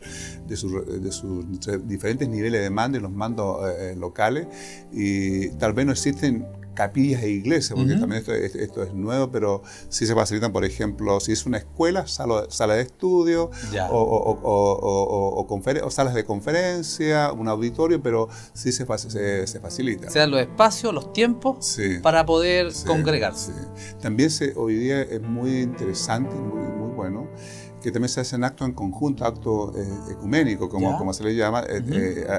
diferentes niveles de mando y los mandos locales, y tal vez no existen capillas e iglesias, porque también esto es nuevo, pero sí se facilitan, por ejemplo, si es una escuela, sala de estudio, o salas de conferencia, un auditorio, pero sí se facilita. Se dan los espacios, los tiempos para poder congregarse. Sí. También hoy día es muy interesante, muy bueno, que también se hacen actos en conjunto, actos ecuménicos, como se les llama.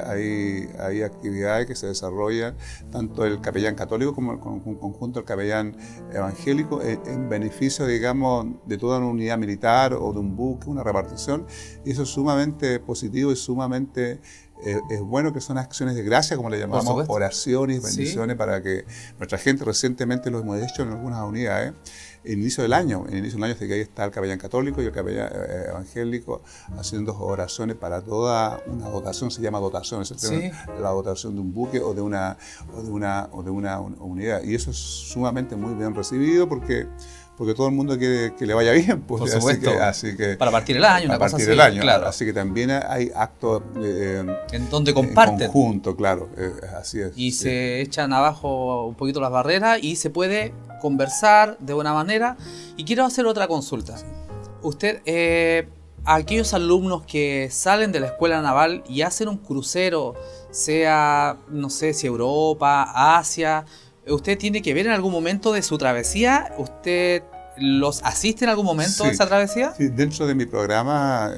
Hay actividades que se desarrollan, tanto el capellán católico como en conjunto el capellán evangélico, en beneficio, digamos, de toda una unidad militar o de un buque, una repartición. Y eso es sumamente positivo y sumamente... es bueno, que son acciones de gracia, como le llamamos, oraciones, bendiciones, para que nuestra gente, recientemente lo hemos hecho en algunas unidades, en el inicio del año, que ahí está el capellán católico y el capellán evangélico haciendo oraciones para toda una dotación, se llama dotación, la dotación de un buque o de una unidad. Y eso es sumamente muy bien recibido porque todo el mundo quiere que le vaya bien. Pues, por supuesto. Así que, para partir el año, una cosa así. Claro. Así que también hay actos en donde comparten. En conjunto, claro. Así es. Y se echan abajo un poquito las barreras y se puede conversar de buena manera. Y quiero hacer otra consulta. Usted, aquellos alumnos que salen de la escuela naval y hacen un crucero, sea, no sé si Europa, Asia... ¿Usted tiene que ver en algún momento de su travesía? ¿Usted los asiste en algún momento de esa travesía? Sí, dentro de mi programa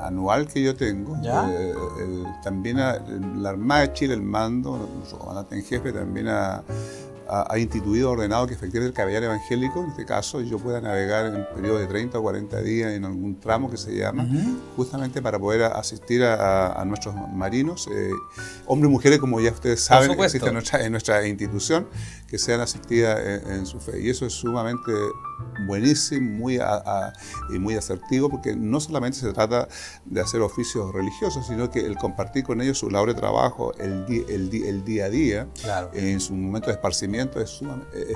anual que yo tengo, también la Armada de Chile, el mando, nuestro comandante en jefe, también ha instituido, ordenado que efectivamente el capellán evangélico, en este caso, yo pueda navegar en un periodo de 30 o 40 días en algún tramo que se llama, justamente para poder asistir a nuestros marinos, hombres y mujeres, como ya ustedes saben, que existen en nuestra institución, que sean asistidas en su fe. Y eso es sumamente buenísimo y muy asertivo, porque no solamente se trata de hacer oficios religiosos, sino que el compartir con ellos su labor de trabajo, el día a día, en su momento de esparcimiento, es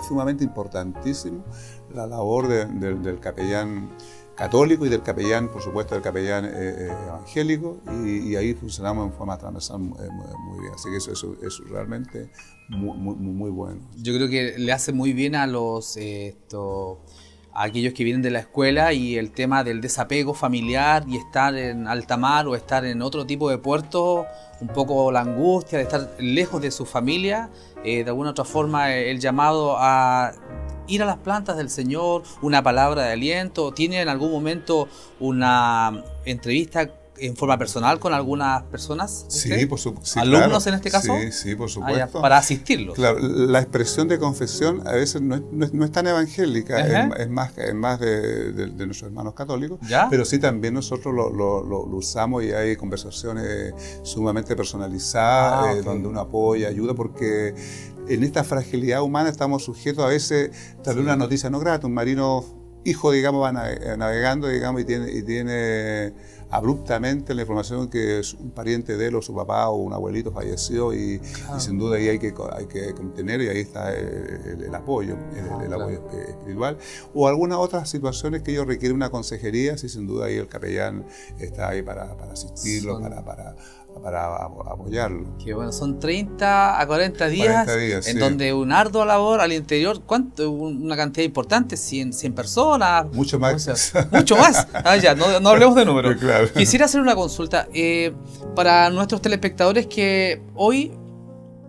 sumamente importantísimo la labor del capellán católico y del capellán, por supuesto, del capellán evangélico, y ahí funcionamos en forma transversal muy bien. Así que eso es realmente muy bueno. Yo creo que le hace muy bien a a aquellos que vienen de la escuela, y el tema del desapego familiar y estar en alta mar o estar en otro tipo de puerto, un poco la angustia de estar lejos de su familia, de alguna otra forma el llamado a ir a las plantas del Señor, una palabra de aliento. ¿Tiene en algún momento una entrevista en forma personal con algunas personas? Sí, por supuesto. ¿Alumnos en este caso? Sí, por supuesto. Para asistirlos. Claro, la expresión de confesión a veces no es tan evangélica, es más de nuestros hermanos católicos, pero sí también nosotros lo usamos, y hay conversaciones sumamente personalizadas, donde uno apoya, ayuda, porque en esta fragilidad humana estamos sujetos a veces tal vez una noticia no grata. Un marino hijo, digamos, va navegando, digamos, y tiene abruptamente la información que un pariente de él, o su papá o un abuelito falleció, y sin duda ahí hay que contener, y ahí está el apoyo, el apoyo espiritual, o algunas otras situaciones que ellos requieren una consejería. Sí, sin duda ahí el capellán está ahí para asistirlo, para apoyarlo. Que bueno, son 30 a 40 días, 40 días, en sí. donde una ardua labor al interior, ¿cuánto? Una cantidad importante, 100 personas. Mucho más. O sea, mucho más. Ya, no hablemos de números. Claro. Quisiera hacer una consulta para nuestros telespectadores, que hoy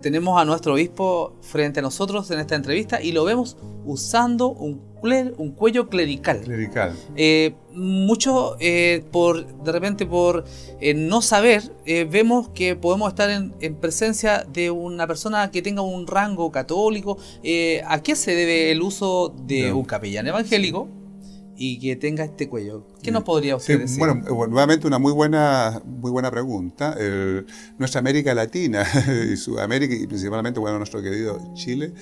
tenemos a nuestro obispo frente a nosotros en esta entrevista y lo vemos usando un cuello clerical. Clerical. Mucho de repente por no saber, vemos que podemos estar en presencia de una persona que tenga un rango católico. ¿A qué se debe el uso de un capellán evangélico y que tenga este cuello? ¿Qué nos podría usted decir? Bueno, nuevamente una muy buena pregunta. Nuestra América Latina y Sudamérica, y principalmente nuestro querido Chile,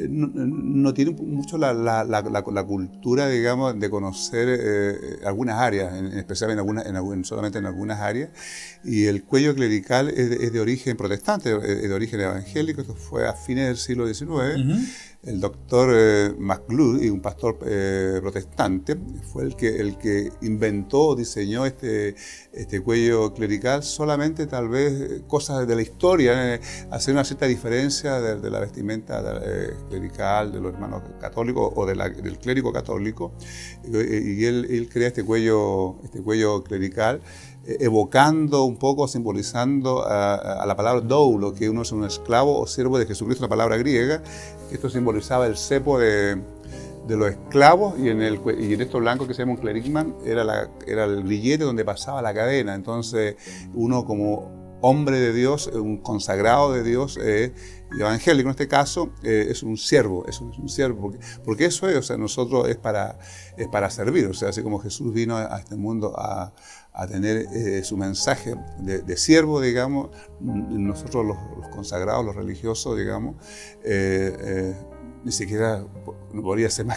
no tiene mucho la cultura, digamos, de conocer algunas áreas, especialmente solamente en algunas áreas, y el cuello clerical es de origen protestante, es de origen evangélico. Esto fue a fines del siglo XIX. Uh-huh. El doctor McGlue, un pastor protestante, fue el que inventó, diseñó este cuello clerical, solamente tal vez cosas de la historia, hacer una cierta diferencia de la vestimenta clerical de los hermanos católicos o del clérigo católico, y él crea este cuello clerical, evocando un poco, simbolizando a la palabra doulo, que uno es un esclavo o siervo de Jesucristo, una palabra griega. Esto simbolizaba el cepo de los esclavos, y en esto blanco que se llama un clerigman era el grillete donde pasaba la cadena. Entonces uno, como hombre de Dios, un consagrado de Dios, evangélico en este caso, es un siervo, porque eso es, o sea, nosotros es para servir, o sea, así como Jesús vino a este mundo a tener su mensaje de siervo, digamos, nosotros los consagrados, los religiosos, digamos, ni siquiera podría ser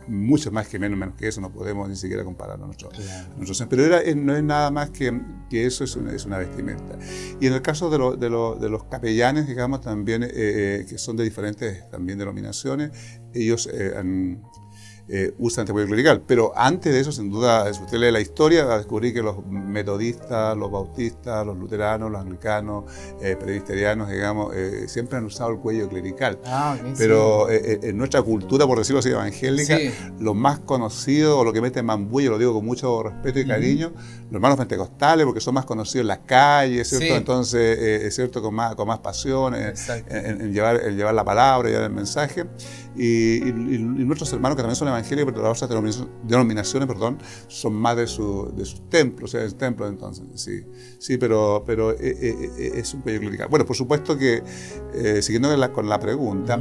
mucho más que menos que eso, no podemos ni siquiera compararnos nosotros. Pero no es nada más que eso, es una vestimenta. Y en el caso de los capellanes, digamos, también, que son de diferentes también denominaciones, ellos usan este cuello clerical. Pero antes de eso, sin duda, si usted lee la historia, va a descubrir que los metodistas, los bautistas, los luteranos, los anglicanos, presbiterianos, digamos, siempre han usado el cuello clerical. Okay, pero sí. En nuestra cultura, por decirlo así, evangélica, sí, lo más conocido, o lo que mete más bulla, lo digo con mucho respeto y cariño, los hermanos pentecostales, porque son más conocidos en las calles, ¿cierto? Sí. Entonces, es cierto, con más pasión, en llevar la palabra, llevar el mensaje. Y nuestros hermanos, que también son evangélicos, pero las otras denominaciones, son más de sus templos, o sea, el templo, entonces, sí, pero es un cuello clerical. Bueno, por supuesto que, siguiendo con la pregunta,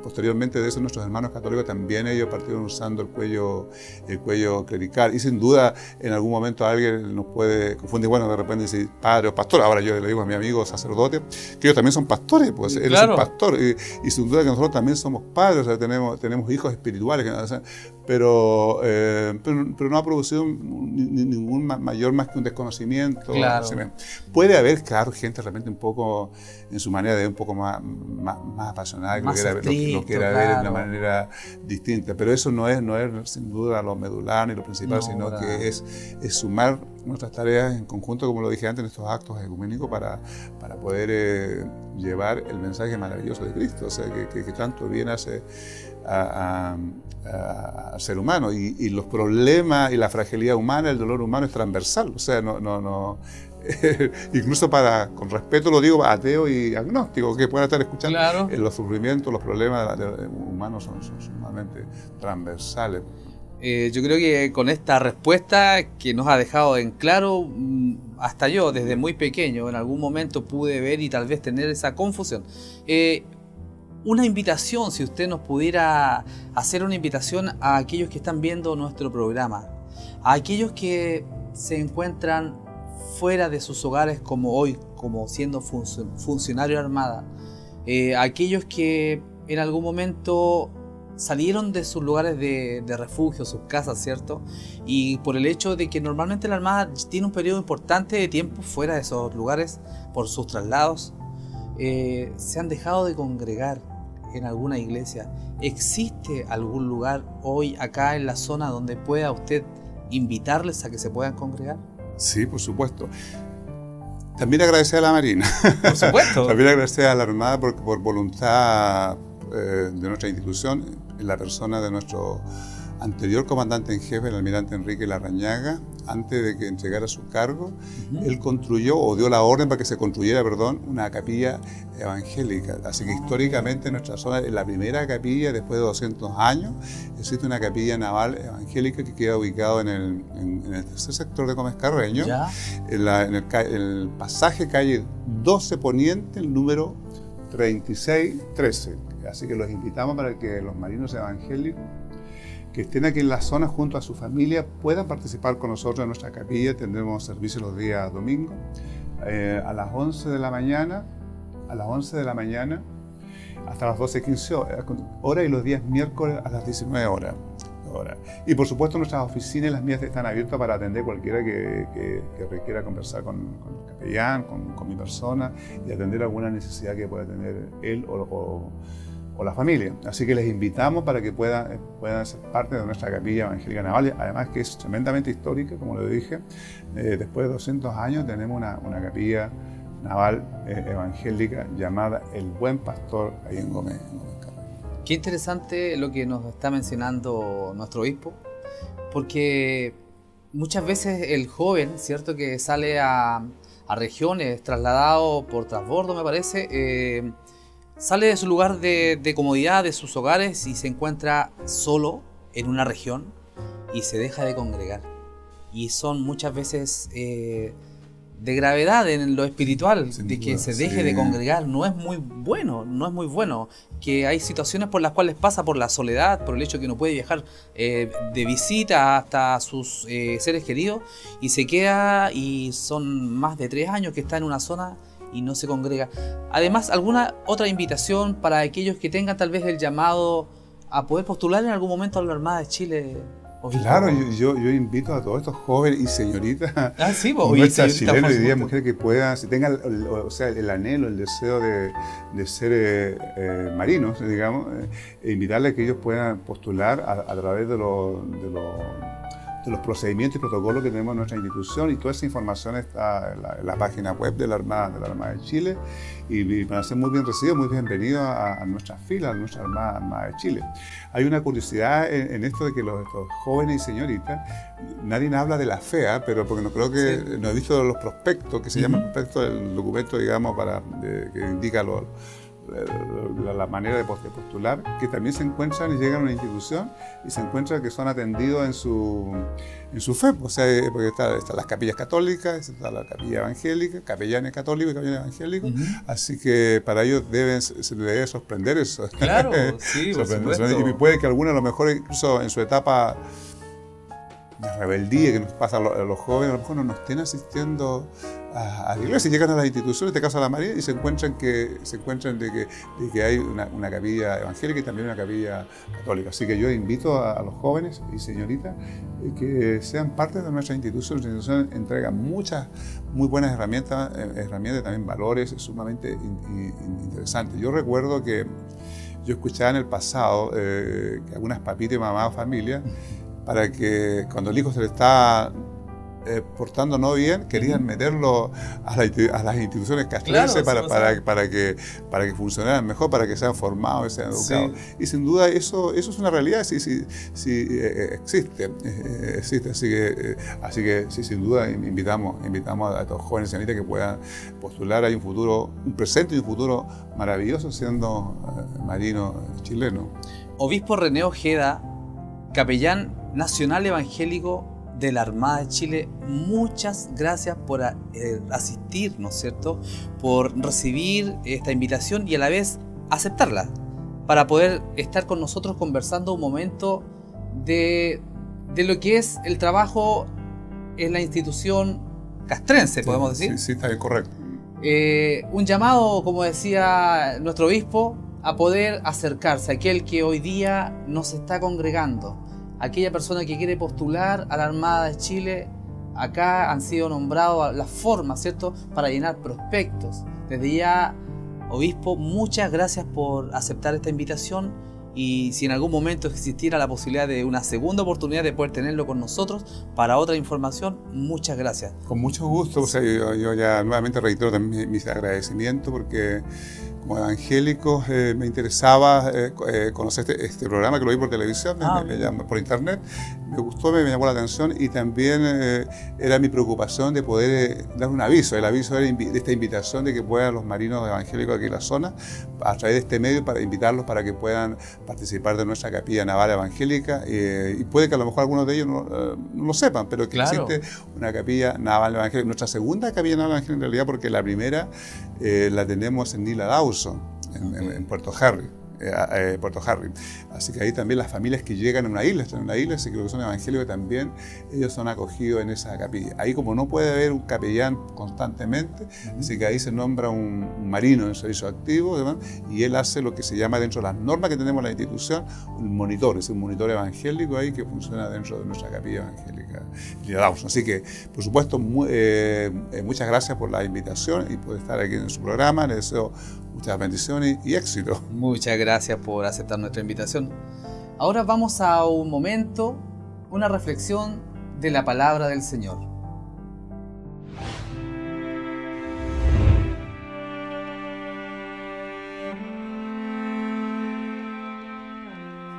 posteriormente de eso, nuestros hermanos católicos también ellos partieron usando el cuello clerical, y sin duda, en algún momento alguien nos puede confundir, de repente decir padre o pastor. Ahora yo le digo a mi amigo sacerdote que ellos también son pastores, pues él claro. Es un pastor, y sin duda que nosotros también somos padres, o sea, tenemos hijos espirituales, pero no ha producido ningún mayor más que un desconocimiento. Claro. Puede haber, claro, gente realmente un poco, en su manera de un poco más apasionada, que lo quiera ver de una manera distinta, pero eso no es sin duda lo medular ni lo principal, sino que es sumar nuestras tareas en conjunto, como lo dije antes, en estos actos ecuménicos para poder llevar el mensaje maravilloso de Cristo, o sea, que tanto bien hace al ser humano, y los problemas y la fragilidad humana, el dolor humano es transversal, o sea, no incluso con respeto lo digo, ateo y agnóstico que puedan estar escuchando, claro. Los sufrimientos, los problemas humanos son sumamente transversales. Yo creo que con esta respuesta que nos ha dejado en claro, hasta yo desde muy pequeño en algún momento pude ver y tal vez tener esa confusión. Una invitación, si usted nos pudiera hacer una invitación a aquellos que están viendo nuestro programa, a aquellos que se encuentran fuera de sus hogares como hoy, como siendo funcionario armada, aquellos que en algún momento salieron de sus lugares de refugio, sus casas, ¿cierto? Y por el hecho de que normalmente la Armada tiene un periodo importante de tiempo fuera de esos lugares por sus traslados, se han dejado de congregar en alguna iglesia. ¿Existe algún lugar hoy acá en la zona donde pueda usted invitarles a que se puedan congregar? Sí, por supuesto. También agradecer a la Marina. Por supuesto. También agradecer a la Armada por voluntad de nuestra institución, en la persona de nuestro anterior comandante en jefe, el almirante Enrique Larrañaga. Antes de que entregara su cargo, él construyó, o dio la orden para que se construyera, una capilla evangélica. Así que históricamente en nuestra zona es la primera capilla, después de 200 años, existe una capilla naval evangélica que queda ubicado en el tercer sector de Gómez Carreño, en el pasaje calle 12 Poniente, el número 3613. Así que los invitamos para que los marinos evangélicos que estén aquí en la zona junto a su familia puedan participar con nosotros en nuestra capilla. Tendremos servicio los días domingos a las 11 de la mañana, hasta las 12:15 horas, y los días miércoles a las 19 horas. Y por supuesto nuestras oficinas y las mías están abiertas para atender cualquiera que requiera conversar con el capellán, con mi persona, y atender alguna necesidad que pueda tener él o la familia. Así que les invitamos para que puedan ser parte de nuestra capilla evangélica naval, además que es tremendamente histórica, como lo dije. Después de 200 años tenemos una capilla naval evangélica llamada El Buen Pastor, ahí en Gómez Carreño. Qué interesante lo que nos está mencionando nuestro obispo, porque muchas veces el joven, ¿cierto?, que sale a regiones, trasladado por transbordo, me parece, sale de su lugar de comodidad, de sus hogares, y se encuentra solo en una región y se deja de congregar. Y son muchas veces de gravedad en lo espiritual, Sin de duda, que se deje de congregar. No es muy bueno. Que hay situaciones por las cuales pasa por la soledad, por el hecho que no puede viajar de visita hasta sus seres queridos, y se queda, y son más de 3 años que está en una zona y no se congrega. Además, ¿alguna otra invitación para aquellos que tengan tal vez el llamado a poder postular en algún momento a la Armada de Chile? Claro, yo invito a todos estos jóvenes y señoritas, Nuestras chilenas hoy día, mujeres que puedan, si tengan el anhelo, el deseo de ser marinos, digamos, invitarles a que ellos puedan postular a través de los procedimientos y protocolos que tenemos en nuestra institución, y toda esa información está en la página web de la Armada de Chile, y van a ser muy bien recibidos, muy bienvenidos a nuestras filas, a nuestra Armada de Chile. Hay una curiosidad en esto de que estos jóvenes y señoritas, nadie habla de la fe, pero porque no creo que no he visto los prospectos, que se llama el prospecto del documento, digamos, que indica la manera de postular, que también se encuentran y llegan a una institución y se encuentran que son atendidos en su fe. O sea, porque están las capillas católicas, está la capilla evangélica, capellanes católicos y capellanes evangélicos. Así que para ellos se debe sorprender eso. Claro, sí, por supuesto. Y puede que algunos, a lo mejor incluso en su etapa de rebeldía que nos pasa a los jóvenes, a lo mejor no estén asistiendo a la iglesia, llegan a las instituciones, en este caso a la María, y se encuentran de que hay una capilla evangélica y también una capilla católica. Así que yo invito a los jóvenes y señoritas que sean parte de nuestra institución. Nuestra institución entrega muchas muy buenas herramientas también valores sumamente interesantes. Yo recuerdo que yo escuchaba en el pasado que algunas papitas y mamás o familias, para que cuando el hijo se le está portando no bien, querían meterlo a las instituciones castrenses, claro, para que funcionaran mejor, para que sean formados y sean educados. Sí. Y sin duda eso es una realidad, sí existe. Así que sí, sin duda invitamos a estos jóvenes y señoritas que puedan postular. Hay un presente y un futuro maravilloso siendo marinos chilenos. Obispo René Ojeda, capellán nacional evangélico de la Armada de Chile, muchas gracias por asistir, ¿no es cierto?, por recibir esta invitación y a la vez aceptarla, para poder estar con nosotros conversando un momento de lo que es el trabajo en la institución castrense, podemos decir. Sí, está bien, correcto. Un llamado, como decía nuestro obispo, a poder acercarse a aquel que hoy día nos está congregando. Aquella persona que quiere postular a la Armada de Chile, acá han sido nombradas las formas, ¿cierto?, para llenar prospectos. Desde ya, obispo, muchas gracias por aceptar esta invitación y si en algún momento existiera la posibilidad de una segunda oportunidad de poder tenerlo con nosotros para otra información, muchas gracias. Con mucho gusto, o sea, yo ya nuevamente reitero también mis agradecimientos porque como evangélico me interesaba conocer este programa que lo vi por televisión, por internet, me gustó, me llamó la atención y también era mi preocupación de poder dar un aviso. El aviso era de esta invitación de que puedan los marinos evangélicos aquí en la zona, a través de este medio, para invitarlos para que puedan participar de nuestra capilla naval evangélica y puede que a lo mejor algunos de ellos no lo sepan, pero que existe una capilla naval evangélica, nuestra segunda capilla naval evangélica en realidad, porque la primera la tenemos en Isla Dawson, en Puerto Harry. Puerto Harry. Así que ahí también las familias que llegan a una isla, están en una isla, así que los que son evangélicos también, ellos son acogidos en esa capilla. Ahí como no puede haber un capellán constantemente, así que ahí se nombra un marino en servicio activo, ¿verdad? Y él hace lo que se llama dentro de las normas que tenemos en la institución, un monitor, es un monitor evangélico ahí que funciona dentro de nuestra capilla evangélica de Dawson. Así que, por supuesto, muchas gracias por la invitación y por estar aquí en su programa. Les deseo muchas bendiciones y éxito. Muchas gracias por aceptar nuestra invitación. Ahora vamos a un momento, una reflexión de la palabra del Señor.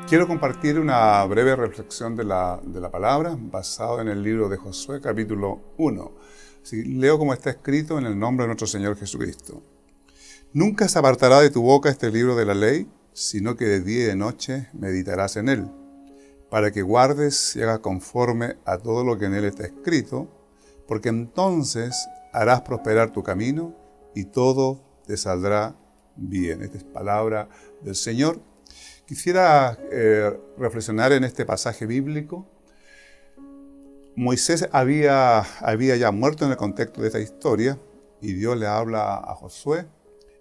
Quiero compartir una breve reflexión de la palabra basado en el libro de Josué, capítulo 1. Así, leo como está escrito en el nombre de nuestro Señor Jesucristo. Nunca se apartará de tu boca este libro de la ley, sino que de día y de noche meditarás en él, para que guardes y hagas conforme a todo lo que en él está escrito, porque entonces harás prosperar tu camino y todo te saldrá bien. Esta es palabra del Señor. Quisiera reflexionar en este pasaje bíblico. Moisés había ya muerto en el contexto de esta historia y Dios le habla a Josué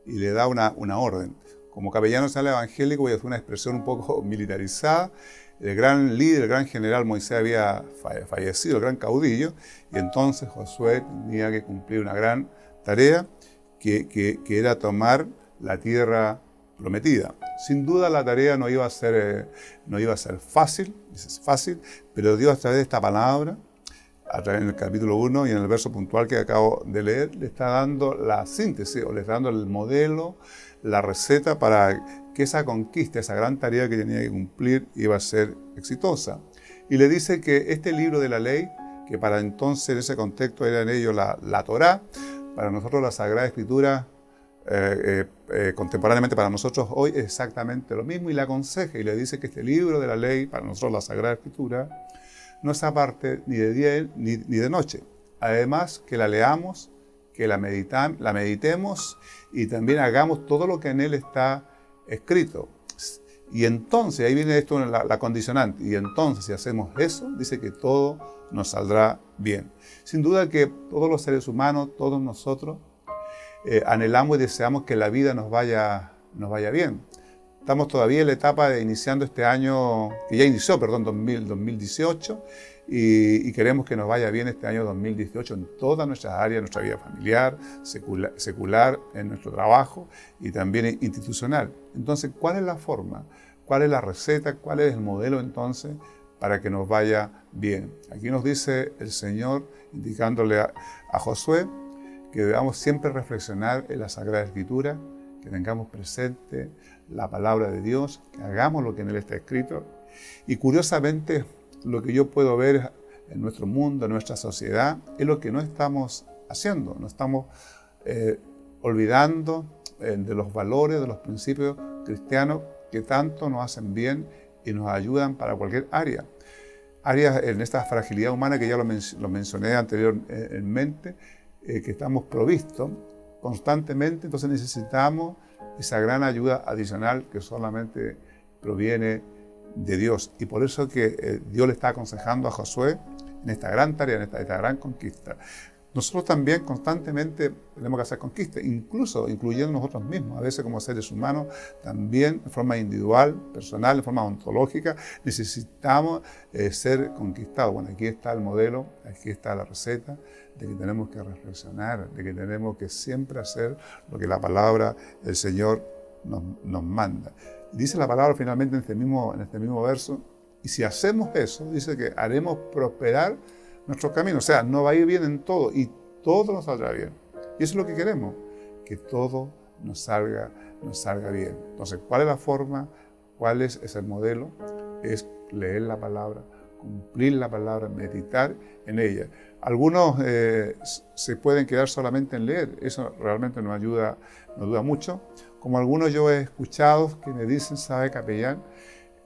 y le da una orden. Como capellano nacional evangélico voy a hacer una expresión un poco militarizada. El gran líder, el gran general Moisés había fallecido, el gran caudillo, y entonces Josué tenía que cumplir una gran tarea que era tomar la tierra prometida. Sin duda la tarea no iba a ser fácil, pero Dios a través de esta palabra, a través del capítulo 1 y en el verso puntual que acabo de leer, le está dando la síntesis, o le está dando el modelo, la receta para que esa conquista, esa gran tarea que tenía que cumplir, iba a ser exitosa. Y le dice que este libro de la ley, que para entonces en ese contexto era en ello la Torá, para nosotros la Sagrada Escritura, contemporáneamente para nosotros hoy es exactamente lo mismo, y le aconseja y le dice que este libro de la ley, para nosotros la Sagrada Escritura, no es aparte ni de día ni de noche. Además, que la leamos, que la meditemos y también hagamos todo lo que en él está escrito. Y entonces, ahí viene esto, la condicionante, y entonces si hacemos eso, dice que todo nos saldrá bien. Sin duda que todos los seres humanos, todos nosotros, anhelamos y deseamos que la vida nos vaya bien. Estamos todavía en la etapa de iniciando este año, que ya inició, 2018, y queremos que nos vaya bien este año 2018 en todas nuestras áreas, nuestra vida familiar, secular, en nuestro trabajo y también institucional. Entonces, ¿cuál es la forma? ¿Cuál es la receta? ¿Cuál es el modelo entonces para que nos vaya bien? Aquí nos dice el Señor, indicándole a Josué, que debamos siempre reflexionar en la Sagrada Escritura, que tengamos presente la palabra de Dios, que hagamos lo que en él está escrito. Y curiosamente, lo que yo puedo ver en nuestro mundo, en nuestra sociedad, es lo que no estamos haciendo. No estamos olvidando de los valores, de los principios cristianos que tanto nos hacen bien y nos ayudan para cualquier área. Áreas en esta fragilidad humana que ya lo mencioné anteriormente, que estamos provistos constantemente, entonces necesitamos esa gran ayuda adicional que solamente proviene de Dios. Y por eso que Dios le está aconsejando a Josué en esta gran tarea, en esta gran conquista. Nosotros también constantemente tenemos que hacer conquistas, incluyendo nosotros mismos. A veces como seres humanos, también de forma individual, personal, de forma ontológica, necesitamos ser conquistados. Bueno, aquí está el modelo, aquí está la receta, de que tenemos que reflexionar, de que tenemos que siempre hacer lo que la palabra del Señor nos manda. Dice la palabra finalmente en este mismo verso, y si hacemos eso, dice que haremos prosperar nuestros caminos. O sea, nos va a ir bien en todo y todo nos saldrá bien. Y eso es lo que queremos, que todo nos salga bien. Entonces, ¿cuál es la forma? ¿Cuál es el modelo? Es leer la palabra, cumplir la palabra, meditar en ella. Algunos se pueden quedar solamente en leer, eso realmente nos ayuda mucho. Como algunos yo he escuchado que me dicen, ¿sabe, capellán?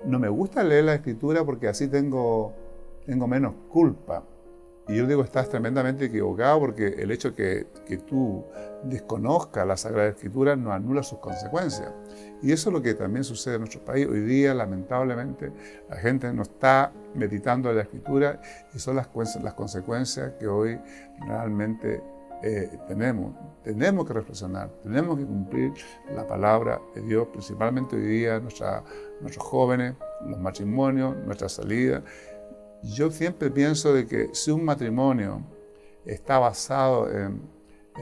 No me gusta leer la Escritura porque así tengo menos culpa. Y yo digo, estás tremendamente equivocado, porque el hecho que tú desconozcas la Sagrada Escritura no anula sus consecuencias. Y eso es lo que también sucede en nuestro país. Hoy día, lamentablemente, la gente no está meditando en la Escritura y son las consecuencias que hoy realmente tenemos. Tenemos que reflexionar, tenemos que cumplir la palabra de Dios, principalmente hoy día nuestros jóvenes, los matrimonios, nuestra salida. Yo siempre pienso de que si un matrimonio está basado en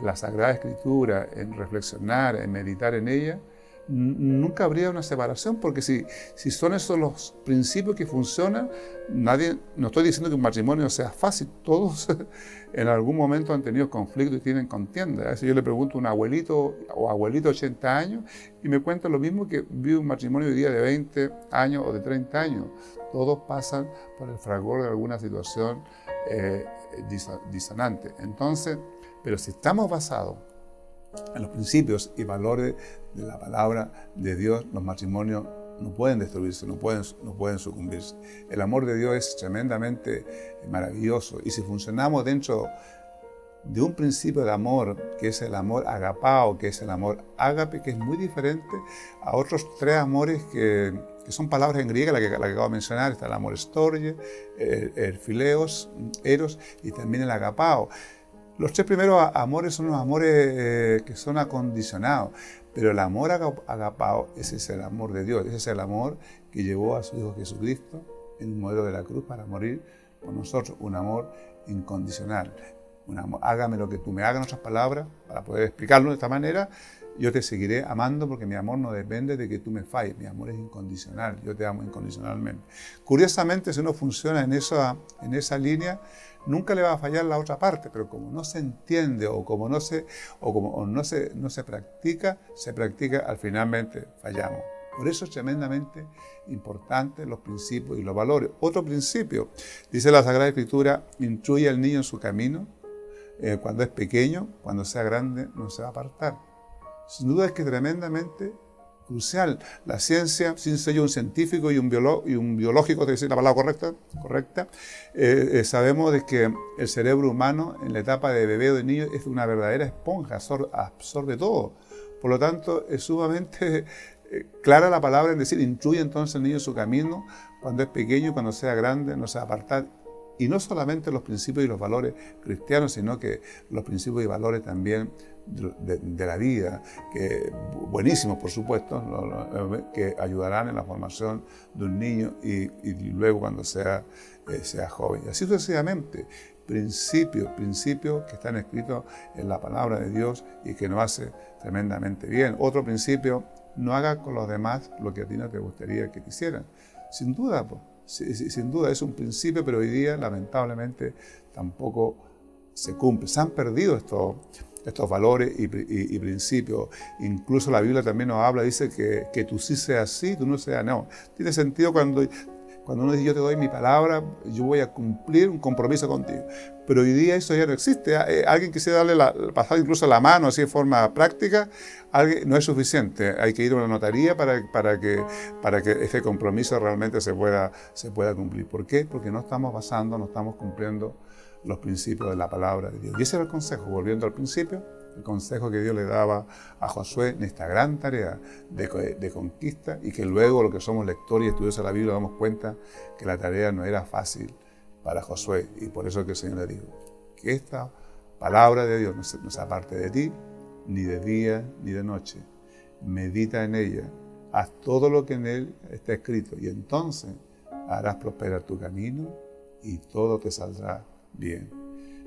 la Sagrada Escritura, en reflexionar, en meditar en ella, nunca habría una separación, porque si son esos los principios que funcionan, no estoy diciendo que un matrimonio sea fácil, todos en algún momento han tenido conflictos y tienen contienda. A veces yo le pregunto a un abuelito o abuelito de 80 años y me cuenta lo mismo que vive un matrimonio hoy día de 20 años o de 30 años. Todos pasan por el fragor de alguna situación disonante. Entonces, pero si estamos basados en los principios y valores de la palabra de Dios, los matrimonios no pueden destruirse, no pueden sucumbirse. El amor de Dios es tremendamente maravilloso, y si funcionamos dentro de un principio de amor, que es el amor agapao, que es el amor ágape, que es muy diferente a otros tres amores que son palabras en griega, la que acabo de mencionar. Está el amor storge, el phileos, eros, y también el agapao. Los tres primeros amores son los amores que son acondicionados, pero el amor agapao, ese es el amor de Dios, ese es el amor que llevó a su Hijo Jesucristo en un modelo de la cruz para morir por nosotros, un amor incondicional. Un amor, hágame lo que tú me hagas, en otras palabras, para poder explicarlo de esta manera. Yo te seguiré amando porque mi amor no depende de que tú me falles, mi amor es incondicional, yo te amo incondicionalmente. Curiosamente, si uno funciona en esa línea, nunca le va a fallar la otra parte, pero como no se entiende o como no se practica, finalmente fallamos. Por eso es tremendamente importante los principios y los valores. Otro principio, dice la Sagrada Escritura, instruye al niño en su camino, cuando es pequeño, cuando sea grande no se va a apartar. Sin duda es que es tremendamente crucial. La ciencia, sin ser yo un científico y un biológico, es decir la palabra correcta, sabemos de que el cerebro humano en la etapa de bebé o de niño es una verdadera esponja, absorbe todo. Por lo tanto, es sumamente clara la palabra en decir, instruye entonces al niño en su camino, cuando es pequeño y cuando sea grande no se va a apartar. Y no solamente los principios y los valores cristianos, sino que los principios y valores también de la vida, que buenísimos por supuesto, que ayudarán en la formación de un niño y luego cuando sea joven. Y así sucesivamente, principios que están escritos en la palabra de Dios y que nos hace tremendamente bien. Otro principio, no hagas con los demás lo que a ti no te gustaría que te hicieran. Sin duda, sin duda es un principio, pero hoy día lamentablemente tampoco se cumple. Se han perdido estos valores y principios. Incluso la Biblia también nos habla, dice que tú sí seas sí, tú no seas no. Tiene sentido cuando uno dice yo te doy mi palabra, yo voy a cumplir un compromiso contigo. Pero hoy día eso ya no existe. Alguien quisiera pasar incluso la mano así de forma práctica, no es suficiente. Hay que ir a una notaría para que ese compromiso realmente se pueda cumplir. ¿Por qué? Porque no estamos cumpliendo los principios de la palabra de Dios. Y ese era el consejo, volviendo al principio, el consejo que Dios le daba a Josué en esta gran tarea de conquista, y que luego, los que somos lectores y estudiosos de la Biblia, damos cuenta que la tarea no era fácil para Josué, y por eso que el Señor le dijo, que esta palabra de Dios no se aparte de ti, ni de día ni de noche. Medita en ella, haz todo lo que en él está escrito, y entonces harás prosperar tu camino y todo te saldrá bien.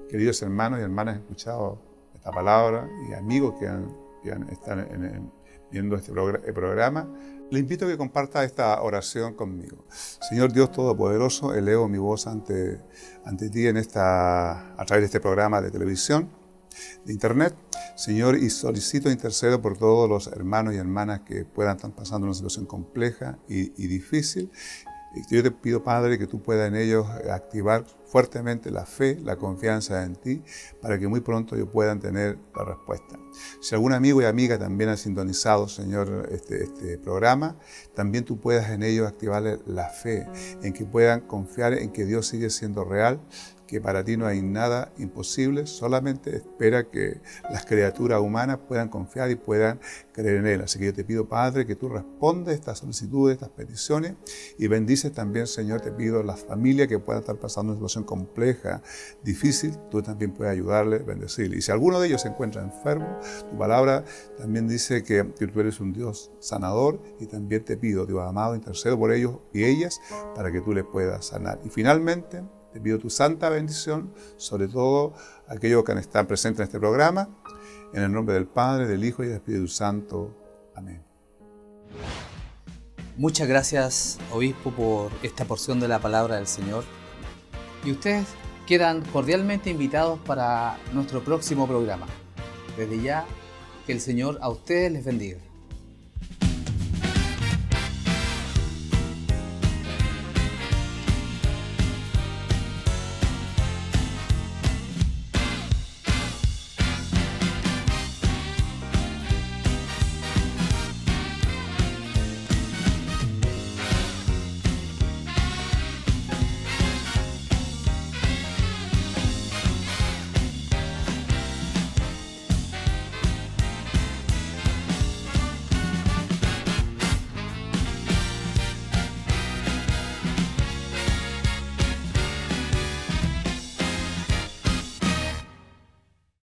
Queridos hermanos y hermanas, he escuchado esta palabra, y amigos que están viendo este programa, Le invito a que comparta esta oración conmigo. Señor Dios Todopoderoso, elevo mi voz ante ti a través de este programa de televisión, de internet. Señor, y solicito, intercedo por todos los hermanos y hermanas que puedan estar pasando una situación compleja y difícil. Yo te pido, Padre, que tú puedas en ellos activar fuertemente la fe, la confianza en ti, para que muy pronto ellos puedan tener la respuesta. Si algún amigo y amiga también ha sintonizado, Señor, este programa, también tú puedas en ellos activarle la fe, en que puedan confiar en que Dios sigue siendo real, que para ti no hay nada imposible, solamente espera que las criaturas humanas puedan confiar y puedan creer en Él. Así que yo te pido, Padre, que tú respondas estas solicitudes, estas peticiones, y bendices también, Señor, te pido las familias que puedan estar pasando una situación compleja, difícil, tú también puedes ayudarles, bendecirles. Y si alguno de ellos se encuentra enfermo, tu palabra también dice que tú eres un Dios sanador, y también te pido, Dios amado, intercedo por ellos y ellas para que tú les puedas sanar. Y finalmente, te pido tu santa bendición sobre todo aquellos que están presentes en este programa, en el nombre del Padre, del Hijo y del Espíritu Santo. Amén. Muchas gracias, obispo, por esta porción de la palabra del Señor. Y ustedes quedan cordialmente invitados para nuestro próximo programa. Desde ya, que el Señor a ustedes les bendiga.